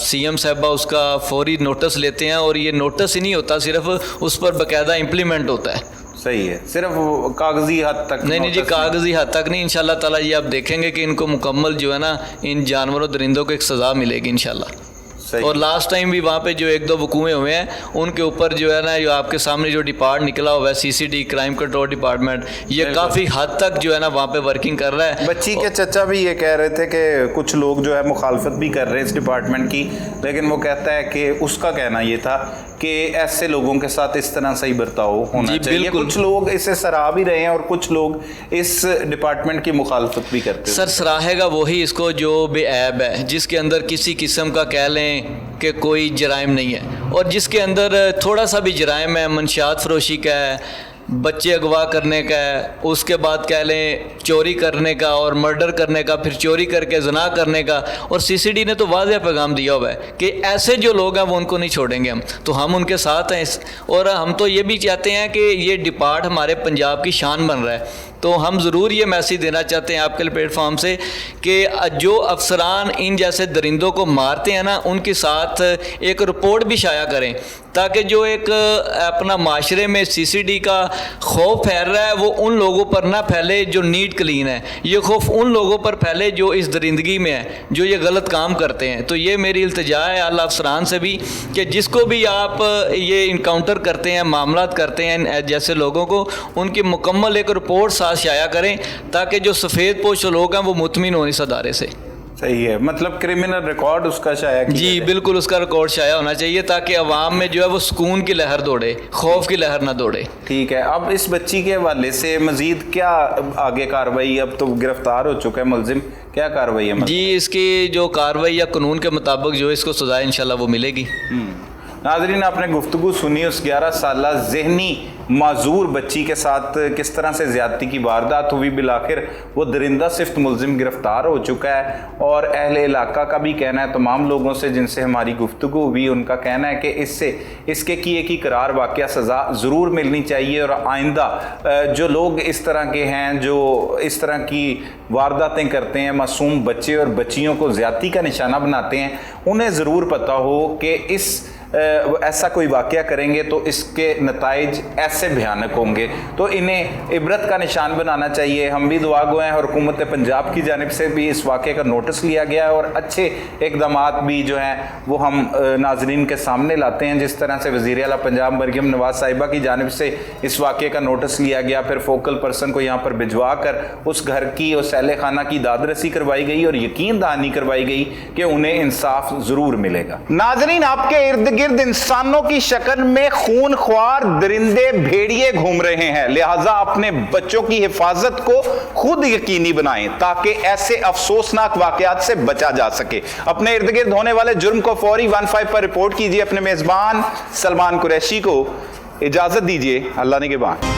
CM साहिबा उसका फौरी नोटिस लेते हैं और ये नोटिस ही नहीं होता, सिर्फ उस पर बाकायदा इम्प्लीमेंट होता है। सही है, सिर्फ कागजी हद तक नहीं जी, कागजी हद तक नहीं। इंशाल्लाह ताला ये आप देखेंगे कि इनको मुकम्मल जो है ना इन जानवरों दरिंदों को एक सज़ा मिलेगी इंशाल्लाह। और लास्ट टाइम भी वहाँ पे जो 1-2 वकूए हुए हैं उनके ऊपर जो है ना, जो आपके सामने जो डिपार्ट निकला हुआ है CCD क्राइम कंट्रोल डिपार्टमेंट, ये काफ़ी हद तक जो है ना वहाँ पे वर्किंग कर रहा है। बच्ची के चचा भी ये कह रहे थे कि कुछ लोग जो है मुखालफत भी कर रहे हैं इस डिपार्टमेंट की, लेकिन वो कहता है कि उसका कहना ये था कि ऐसे लोगों के साथ इस तरह से ही बर्ताव होना चाहिए। कुछ लोग इसे सराह भी रहे हैं और कुछ लोग इस डिपार्टमेंट की मुखालफत भी करते हैं। सर सराहेगा वही इसको जो बेऐब है, जिसके अंदर किसी किस्म का कह लें कि कोई जराइम नहीं है, और जिसके अंदर थोड़ा सा भी जराइम है, मंशियात फरोशी का है, बच्चे अगवा करने का है, उसके बाद कह लें चोरी करने का और मर्डर करने का, फिर चोरी करके ज़ना करने का, और CCD ने तो वाज़ेह पैगाम दिया हुआ है कि ऐसे जो लोग हैं वो उनको नहीं छोड़ेंगे हम, तो हम उनके साथ हैं। और हम तो ये भी चाहते हैं कि ये डिपार्ट हमारे पंजाब की शान बन रहा है, तो हम ज़रूर ये मैसेज देना चाहते हैं आपके प्लेटफॉर्म से कि जो अफसरान इन जैसे दरिंदों को मारते हैं ना, उनके साथ एक रिपोर्ट भी शाया करें, ताकि जो एक अपना माशरे में CCD का खौफ फैल रहा है वो उन लोगों पर ना फैले जो नीट क्लीन है, ये खौफ उन लोगों पर फैले जो इस दरिंदगी में है, जो ये गलत काम करते हैं। तो ये मेरी इल्तिजा है आला अफसरान से भी कि जिसको भी आप ये इनकाउंटर करते हैं, मामलात करते हैं जैसे लोगों को, उनकी मुकम्मल एक रिपोर्ट साथ शाया करें, ताकि जो सफ़ेद पोश लोग हैं वो मुतमिन हो इस अदारे से। सही है, मतलब क्रिमिनल रिकॉर्ड उसका शाया किया जी जाए। बिल्कुल, उसका रिकॉर्ड शाया होना चाहिए ताकि अवाम में जो है वो सुकून की लहर दौड़े, खौफ की लहर ना दौड़े। ठीक है। अब इस बच्ची के हवाले से मजीद क्या आगे कार्रवाई? अब तो गिरफ्तार हो चुका है मुलजिम, क्या कार्रवाई है? जी इसकी जो कार्रवाई या कानून के मुताबिक जो इसको सज़ा इंशाल्लाह वो मिलेगी। नाजरीन, आपने गुफ्तगू सुनी उस 11 साला ज़हनी माजूर बच्ची के साथ किस तरह से ज़्यादती की वारदात हुई। बिलाखिर वो दरिंदा सिफ्त मुलजिम गिरफ्तार हो चुका है और अहले इलाका का भी कहना है, तमाम लोगों से जिनसे हमारी गुफ्तगू हुई उनका कहना है कि इससे इसके किए की करार वाक़या सज़ा ज़रूर मिलनी चाहिए और आइंदा जो लोग इस तरह के हैं, जो इस तरह की वारदातें करते हैं, मासूम बच्चे और बच्चियों को ज़्यादती का निशाना बनाते हैं, उन्हें ज़रूर पता हो कि ऐसा कोई वाक़या करेंगे तो इसके नताइज ऐसे भयानक होंगे। तो इन्हें इबरत का निशान बनाना चाहिए। हम भी दुआ गो हैं और हुकूमत पंजाब की जानिब से भी इस वाक़े का नोटिस लिया गया है और अच्छे इक़दामात भी जो हैं वो हम नाजरीन के सामने लाते हैं। जिस तरह से वज़ीर आला पंजाब मरियम नवाज साहिबा की जानिब से इस वाक़े का नोटिस लिया गया, फिर फोकल पर्सन को यहाँ पर भिजवा कर उस घर की और सैले खाना की दादरसी करवाई गई और यकीन दहानी करवाई गई कि उन्हें इंसाफ ज़रूर मिलेगा। नाजरीन, आपके इर्द गिर्द इंसानों की शक्ल में खूनख्वार दरिंदे भेड़िए घूम रहे हैं, लिहाजा अपने बच्चों की हिफाजत को खुद यकीनी बनाएं ताकि ऐसे अफसोसनाक वाकयात से बचा जा सके। अपने इर्द गिर्द होने वाले जुर्म को फौरी 15 पर रिपोर्ट कीजिए। अपने मेजबान सलमान कुरैशी को इजाजत दीजिए। अल्लाह निगहबान।